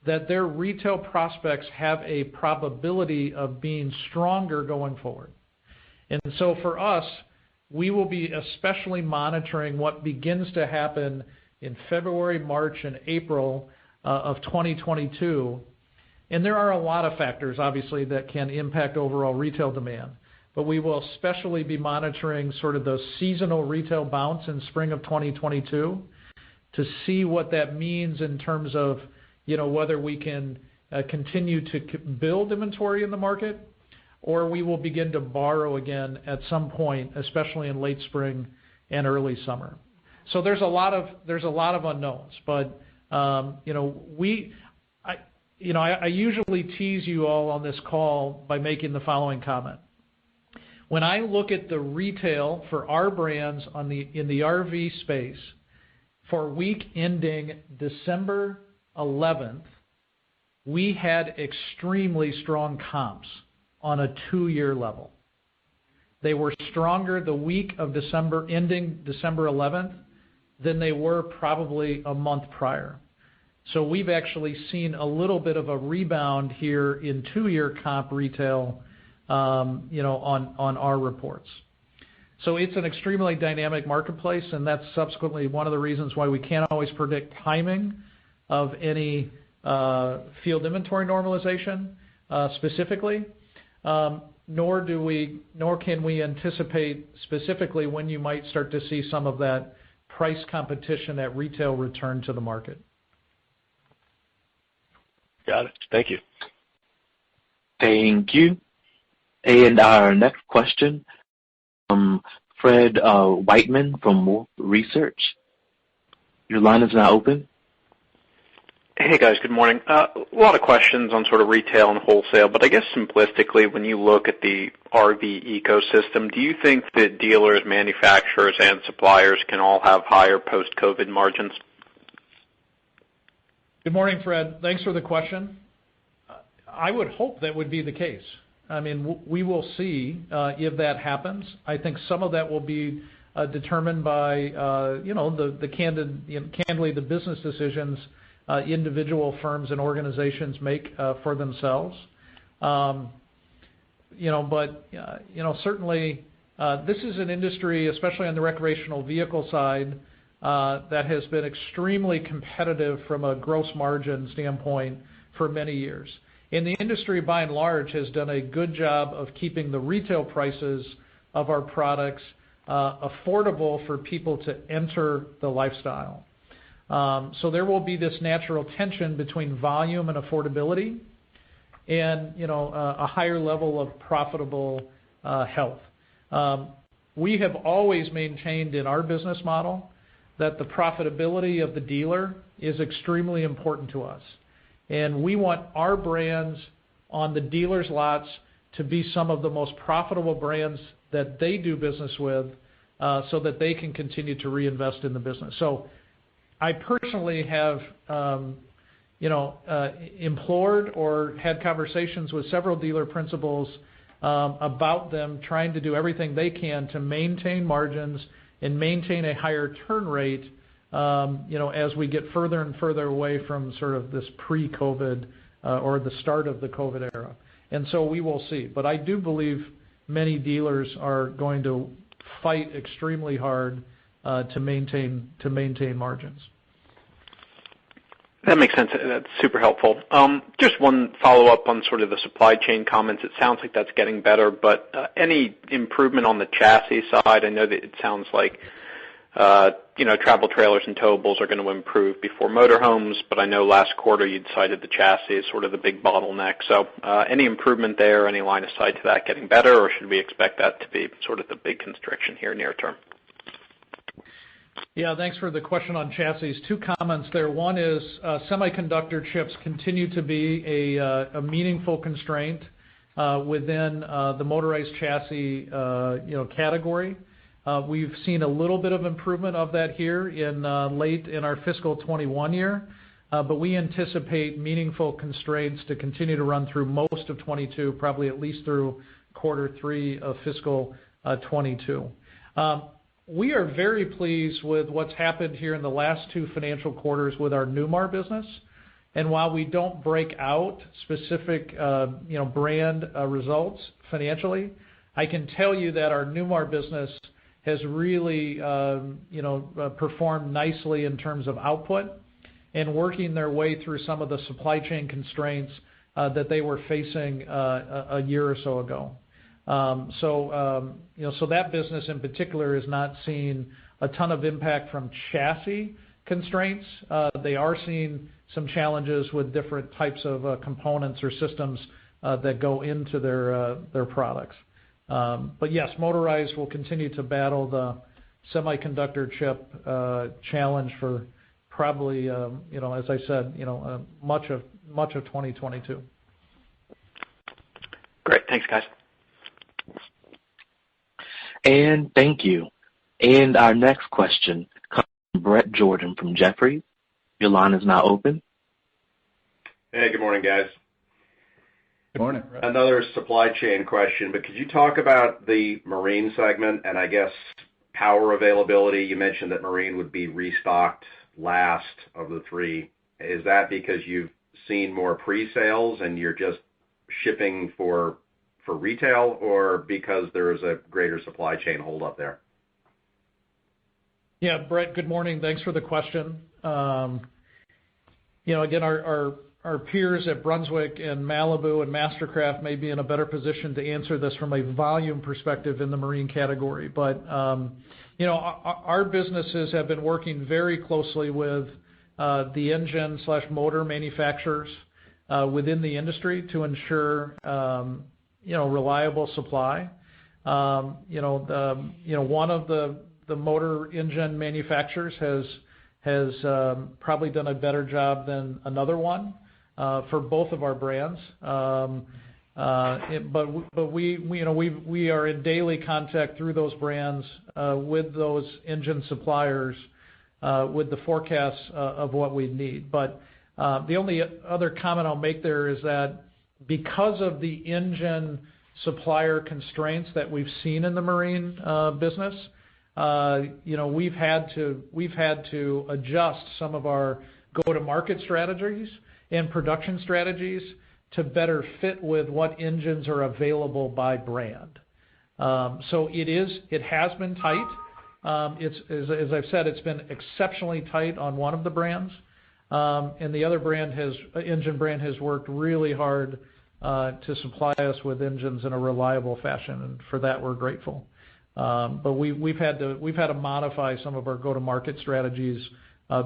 that their retail prospects have a probability of being stronger going forward. And so for us, we will be especially monitoring what begins to happen in February, March, and April of 2022. And there are a lot of factors, obviously, that can impact overall retail demand. But we will especially be monitoring sort of those seasonal retail bounce in spring of 2022 to see what that means in terms of, whether we can continue to build inventory in the market or we will begin to borrow again at some point, especially in late spring and early summer. So there's a lot of unknowns, but I usually tease you all on this call by making the following comment. When I look at the retail for our brands in the RV space for week ending December 11th, we had extremely strong comps on a 2-year level. They were stronger the week of ending December 11th than they were probably a month prior. So we've actually seen a little bit of a rebound here in 2-year comp retail, on our reports. So it's an extremely dynamic marketplace, and that's subsequently one of the reasons why we can't always predict timing of any field inventory normalization specifically, nor can we anticipate specifically when you might start to see some of that price competition at retail return to the market. Got it. Thank you. Thank you. And our next question from Fred Whiteman from Wolfe Research. Your line is now open. Hey guys, good morning. A lot of questions on sort of retail and wholesale, but I guess simplistically, when you look at the RV ecosystem, do you think that dealers, manufacturers, and suppliers can all have higher post-COVID margins? Good morning, Fred. Thanks for the question. I would hope that would be the case. I mean, we will see if that happens. I think some of that will be determined by, candidly, the business decisions individual firms and organizations make for themselves. Certainly this is an industry, especially on the recreational vehicle side, that has been extremely competitive from a gross margin standpoint for many years. And the industry, by and large, has done a good job of keeping the retail prices of our products affordable for people to enter the lifestyle. So there will be this natural tension between volume and affordability and, a higher level of profitable health. We have always maintained in our business model that the profitability of the dealer is extremely important to us. And we want our brands on the dealer's lots to be some of the most profitable brands that they do business with, so that they can continue to reinvest in the business. So I personally have, implored or had conversations with several dealer principals about them trying to do everything they can to maintain margins and maintain a higher turn rate, as we get further and further away from sort of this pre-COVID or the start of the COVID era. And so we will see. But I do believe many dealers are going to fight extremely hard to maintain margins. That makes sense. That's super helpful. Just one follow-up on sort of the supply chain comments. It sounds like that's getting better, but any improvement on the chassis side? I know that it sounds like travel trailers and towables are going to improve before motorhomes, but I know last quarter you'd cited the chassis as sort of the big bottleneck. So any improvement there, any line of sight to that getting better, or should we expect that to be sort of the big constriction here near term? Yeah, thanks for the question on chassis. Two comments there. One is semiconductor chips continue to be a meaningful constraint within the motorized chassis category. We've seen a little bit of improvement of that here in late in our fiscal 21 year, but we anticipate meaningful constraints to continue to run through most of 22, probably at least through quarter 3 of fiscal 22. We are very pleased with what's happened here in the last 2 financial quarters with our Newmar business. And while we don't break out specific, brand results financially, I can tell you that our Newmar business has really, performed nicely in terms of output and working their way through some of the supply chain constraints that they were facing a year or so ago. So that business in particular is not seeing a ton of impact from chassis constraints. They are seeing some challenges with different types of components or systems that go into their products. But yes, motorized will continue to battle the semiconductor chip challenge for probably, as I said, much of 2022. Great. Thanks, guys. And thank you. And our next question comes from Bret Jordan from Jefferies. Your line is now open. Hey, good morning, guys. Good morning. Another supply chain question, but could you talk about the marine segment and I guess power availability? You mentioned that marine would be restocked last of the 3. Is that because you've seen more pre-sales and you're just shipping for retail, or because there is a greater supply chain hold up there? Yeah, Brett, good morning. Thanks for the question. Again, our peers at Brunswick and Malibu and Mastercraft may be in a better position to answer this from a volume perspective in the marine category. But, our businesses have been working very closely with the engine/motor manufacturers within the industry to ensure reliable supply. One of the motor engine manufacturers has probably done a better job than another one for both of our brands. But we are in daily contact through those brands with those engine suppliers with the forecasts of what we need. But the only other comment I'll make there is that because of the engine supplier constraints that we've seen in the marine business, we've had to adjust some of our go-to-market strategies and production strategies to better fit with what engines are available by brand. So it has been tight, as I've said, it's been exceptionally tight on one of the brands, and the other engine brand has worked really hard to supply us with engines in a reliable fashion, and for that we're grateful. But we've had to modify some of our go-to-market strategies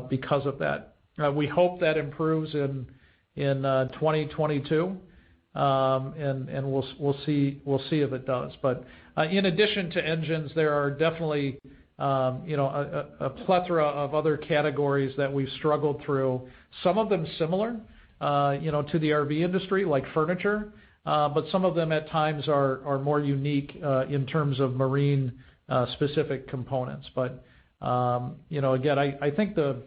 because of that. We hope that improves in 2022, and we'll see if it does. But in addition to engines, there are definitely a plethora of other categories that we've struggled through. Some of them similar, to the RV industry, like furniture, but some of them at times are more unique in terms of marine specific components. But again, I think the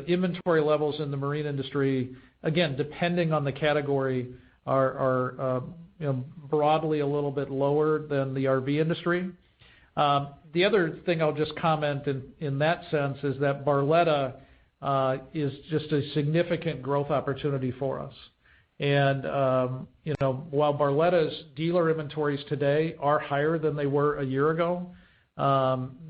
inventory levels in the marine industry, again, depending on the category, are broadly a little bit lower than the RV industry. The other thing I'll just comment in that sense is that Barletta is just a significant growth opportunity for us. And while Barletta's dealer inventories today are higher than they were a year ago,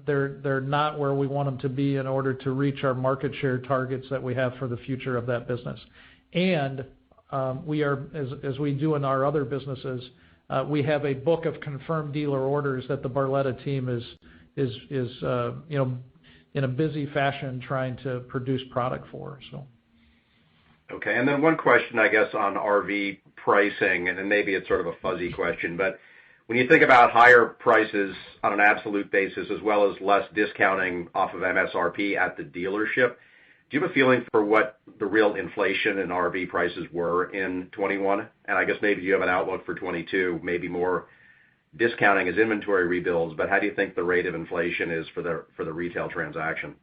they're not where we want them to be in order to reach our market share targets that we have for the future of that business. And we are, as we do in our other businesses, we have a book of confirmed dealer orders that the Barletta team is in a busy fashion trying to produce product for. So. Okay, and then one question, I guess, on RV pricing, and then maybe it's sort of a fuzzy question, but when you think about higher prices on an absolute basis as well as less discounting off of MSRP at the dealership, do you have a feeling for what the real inflation in RV prices were in 21? And I guess maybe you have an outlook for 22, maybe more discounting as inventory rebuilds, but how do you think the rate of inflation is for the retail transaction?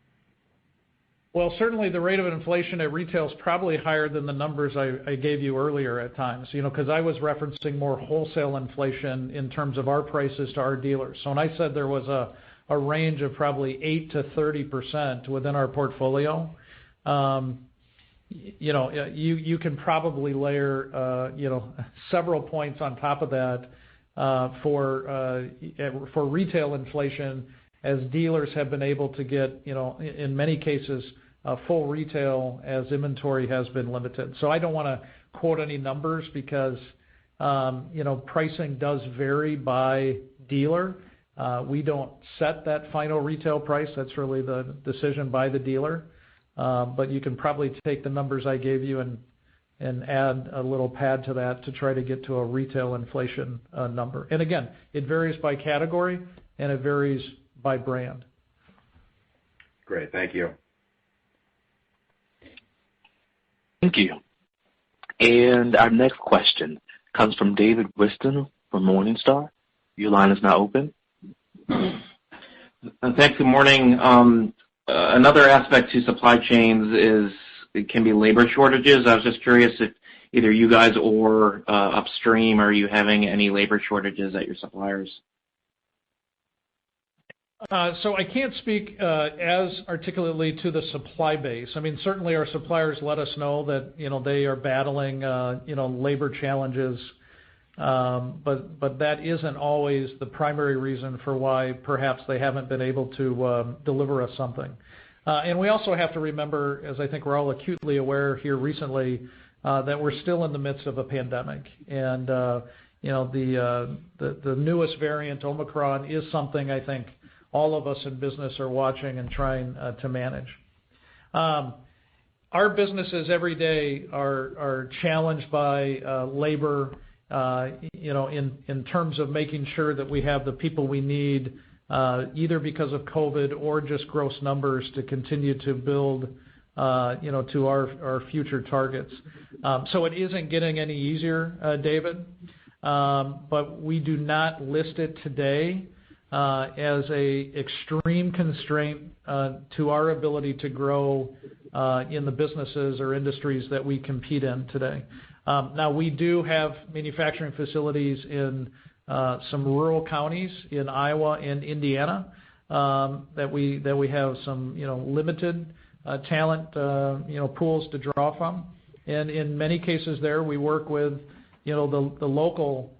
Well, certainly the rate of inflation at retail is probably higher than the numbers I gave you earlier at times, because I was referencing more wholesale inflation in terms of our prices to our dealers. So when I said there was a range of probably 8 to 30% within our portfolio, you can probably layer, several points on top of that for retail inflation, as dealers have been able to get, in many cases, full retail as inventory has been limited. So I don't want to quote any numbers because, pricing does vary by dealer. We don't set that final retail price. That's really the decision by the dealer. But you can probably take the numbers I gave you and add a little pad to that to try to get to a retail inflation number. And again, it varies by category and it varies by brand. Great, thank you. Thank you. And our next question comes from David Whiston from Morningstar. Your line is now open. Thanks. Good morning. Another aspect to supply chains is it can be labor shortages. I was just curious if either you guys or upstream, are you having any labor shortages at your suppliers? So I can't speak as articulately to the supply base. I mean, certainly our suppliers let us know that they are battling labor challenges, but that isn't always the primary reason for why perhaps they haven't been able to deliver us something. And we also have to remember, as I think we're all acutely aware here recently, that we're still in the midst of a pandemic, and the newest variant, Omicron, is something I think all of us in business are watching and trying to manage. Our businesses every day are challenged by labor, in terms of making sure that we have the people we need, either because of COVID or just gross numbers to continue to build, to our future targets. So it isn't getting any easier, David, but we do not list it today as a extreme constraint to our ability to grow in the businesses or industries that we compete in today. Now, we do have manufacturing facilities in some rural counties in Iowa and Indiana that we have some limited talent pools to draw from, and in many cases there we work with the local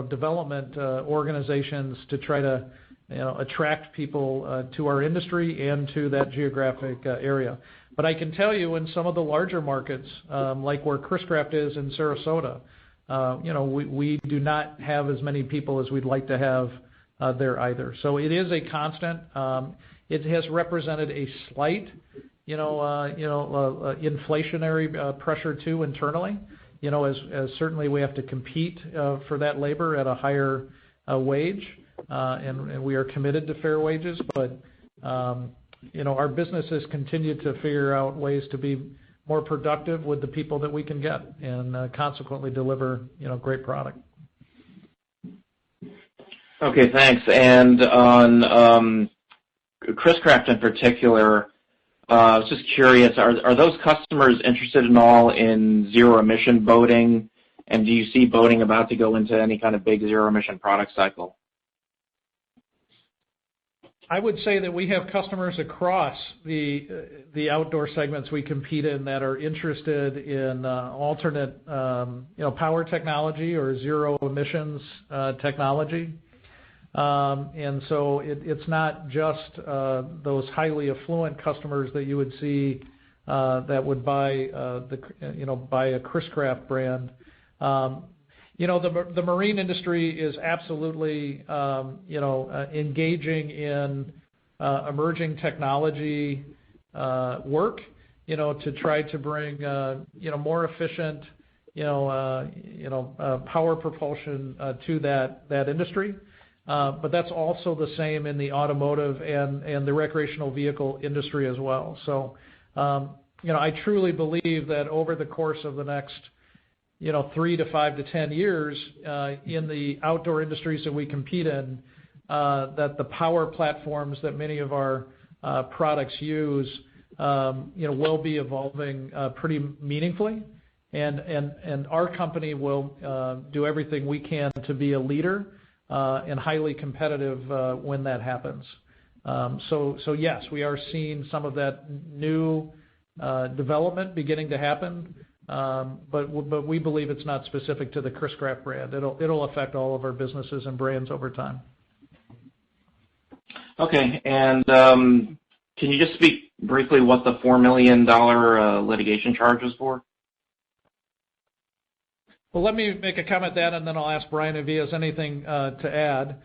development organizations to try to attract people to our industry and to that geographic area. But I can tell you in some of the larger markets, like where Chris-Craft is in Sarasota, we do not have as many people as we'd like to have there either. So it is a constant. It has represented a slight, inflationary pressure too internally. As certainly we have to compete for that labor at a higher wage, and we are committed to fair wages. But our businesses continue to figure out ways to be more productive with the people that we can get, and consequently deliver great product. Okay, thanks. And on Chris-Craft in particular, I was just curious, are those customers interested at all in zero-emission boating? And do you see boating about to go into any kind of big zero-emission product cycle? I would say that we have customers across the outdoor segments we compete in that are interested in alternate power technology or zero emissions technology. And so it's not just those highly affluent customers that you would see that would buy buy a Chris-Craft brand. The marine industry is absolutely engaging in emerging technology work to try to bring more efficient power propulsion to that industry. But that's also the same in the automotive and the recreational vehicle industry as well. So I truly believe that over the course of the next 3 to 5 to 10 years in the outdoor industries that we compete in, that the power platforms that many of our products use, will be evolving pretty meaningfully, and our company will do everything we can to be a leader and highly competitive when that happens. So yes, we are seeing some of that new development beginning to happen. But we believe it's not specific to the Chris-Craft brand. It'll affect all of our businesses and brands over time. Okay, and can you just speak briefly what the $4 million litigation charge was for? Well, let me make a comment that, and then I'll ask Brian if he has anything to add.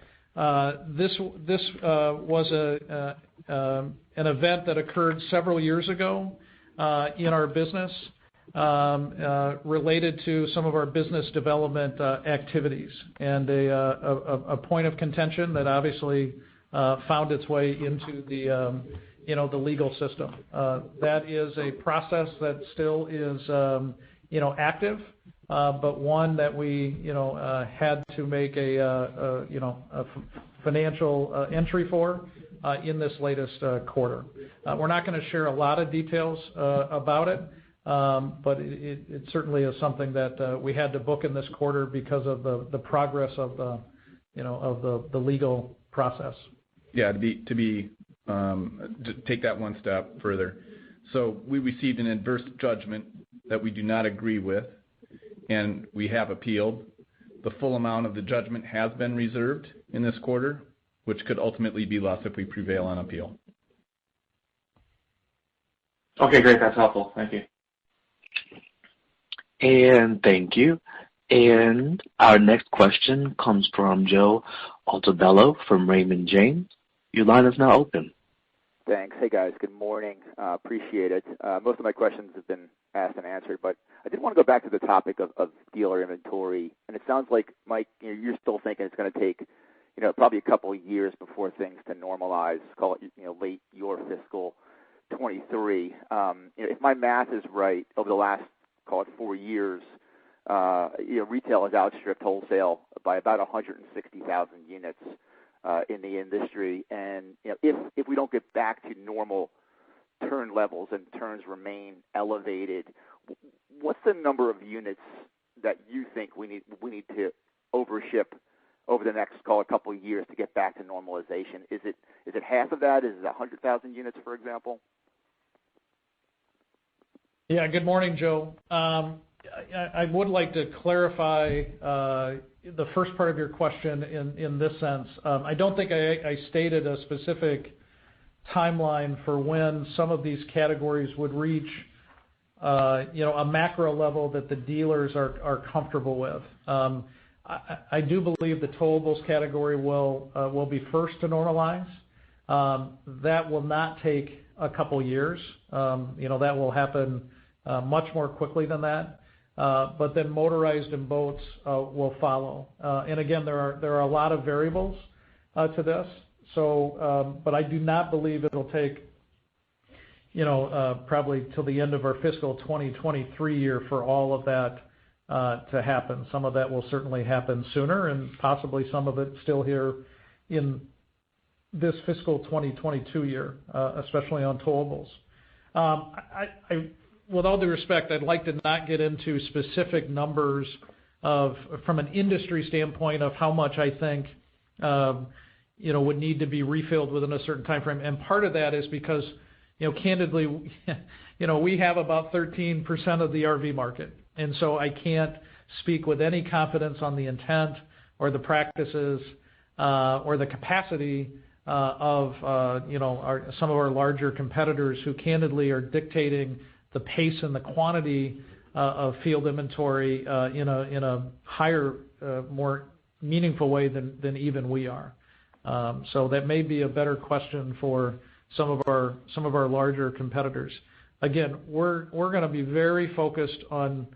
This was an event that occurred several years ago in our business. Related to some of our business development activities, and a point of contention that obviously found its way into the legal system. That is a process that still is active, but one that we had to make a financial entry for in this latest quarter. We're not going to share a lot of details about it. But it certainly is something that we had to book in this quarter because of the progress of the legal process. Yeah, to take that one step further. So we received an adverse judgment that we do not agree with, and we have appealed. The full amount of the judgment has been reserved in this quarter, which could ultimately be less if we prevail on appeal. Okay, great. That's helpful. Thank you. And thank you. And our next question comes from Joe Altobello from Raymond James. Your line is now open. Thanks. Hey, guys. Good morning. Appreciate it. Most of my questions have been asked and answered, but I did want to go back to the topic of dealer inventory. And it sounds like, Mike, you're still thinking it's going to take, probably a couple of years before things can normalize, call it, late your fiscal 23. If my math is right, over the last, call it 4 years, retail has outstripped wholesale by about 160,000 units in the industry. And if we don't get back to normal turn levels and turns remain elevated, what's the number of units that you think we need to overship over the next, call it, couple of years to get back to normalization? Is it half of that? Is it 100,000 units, for example? Yeah. Good morning, Joe. I would like to clarify, the first part of your question in this sense. I don't think I stated a specific timeline for when some of these categories would reach a macro level that the dealers are comfortable with. I do believe the towables category will be first to normalize. That will not take a couple years. That will happen much more quickly than that. But then motorized and boats will follow. And again, there are a lot of variables to this. So, but I do not believe it'll take probably till the end of our fiscal 2023 year for all of that to happen. Some of that will certainly happen sooner, and possibly some of it still here in this fiscal 2022 year, especially on towables. With all due respect, I'd like to not get into specific numbers from an industry standpoint of how much I think would need to be refilled within a certain time frame. And part of that is because, candidly, we have about 13% of the RV market. And so I can't speak with any confidence on the intent or the practices or the capacity of some of our larger competitors who candidly are dictating the pace and the quantity of field inventory in a higher, more meaningful way than even we are. So that may be a better question for some of our larger competitors. Again, we're going to be very focused on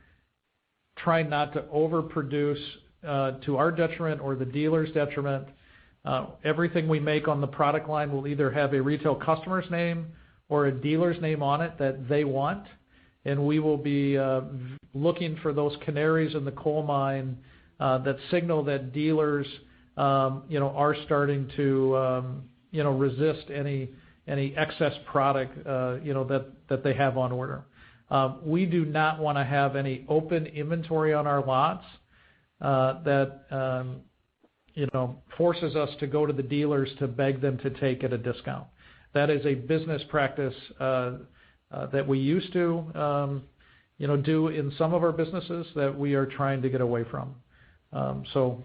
trying not to overproduce to our detriment or the dealer's detriment. Everything we make on the product line will either have a retail customer's name or a dealer's name on it that they want, and we will be looking for those canaries in the coal mine that signal that dealers are starting to resist any excess product that they have on order. We do not want to have any open inventory on our lots that forces us to go to the dealers to beg them to take at a discount. That is a business practice that we used to do in some of our businesses that we are trying to get away from. So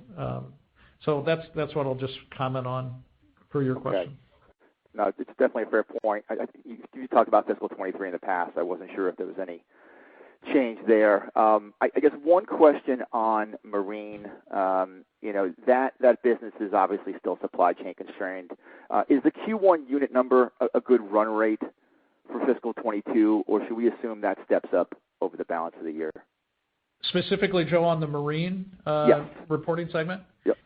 that's what I'll just comment on for your question. Okay. No, it's definitely a fair point. You talked about fiscal 23 in the past. I wasn't sure if there was any change there. I guess one question on marine. That business is obviously still supply chain constrained. Is the Q1 unit number a good run rate for fiscal 22, or should we assume that steps up over the balance of the year? Specifically, Joe, on the marine yes. reporting segment? Yep.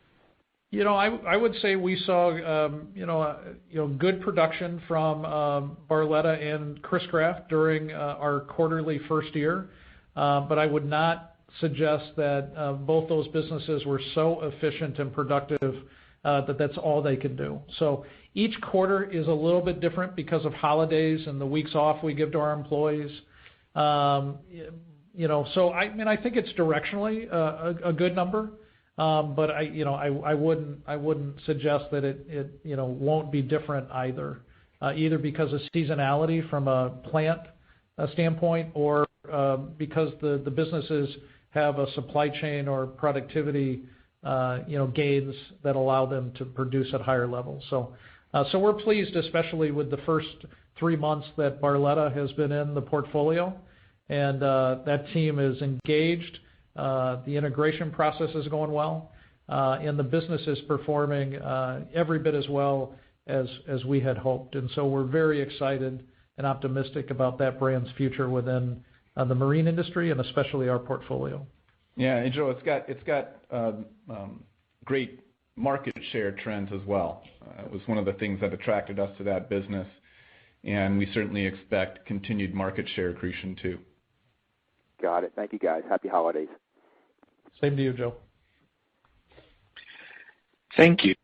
I would say we saw, good production from Barletta and Chris-Craft during our quarterly first year. But I would not suggest that both those businesses were so efficient and productive that that's all they could do. So each quarter is a little bit different because of holidays and the weeks off we give to our employees. So I think it's directionally a good number. But I wouldn't suggest that it won't be different either because of seasonality from a plant standpoint or because the businesses have a supply chain or productivity gains that allow them to produce at higher levels. So we're pleased, especially with the first 3 months that Barletta has been in the portfolio, and that team is engaged. The integration process is going well, and the business is performing every bit as well as we had hoped. And so we're very excited and optimistic about that brand's future within the marine industry and especially our portfolio. Yeah, and Joe, it's got great market share trends as well. It was one of the things that attracted us to that business, and we certainly expect continued market share accretion too. Got it. Thank you, guys. Happy holidays. Same to you, Joe. Thank you.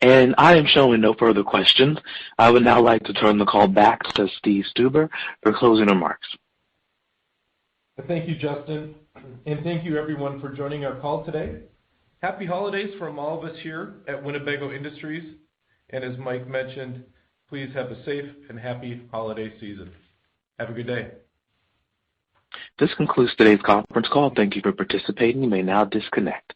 And I am showing no further questions. I would now like to turn the call back to Steve Stuber for closing remarks. Thank you, Justin, and thank you everyone for joining our call today. Happy holidays from all of us here at Winnebago Industries, and as Mike mentioned, please have a safe and happy holiday season. Have a good day. This concludes today's conference call. Thank you for participating. You may now disconnect.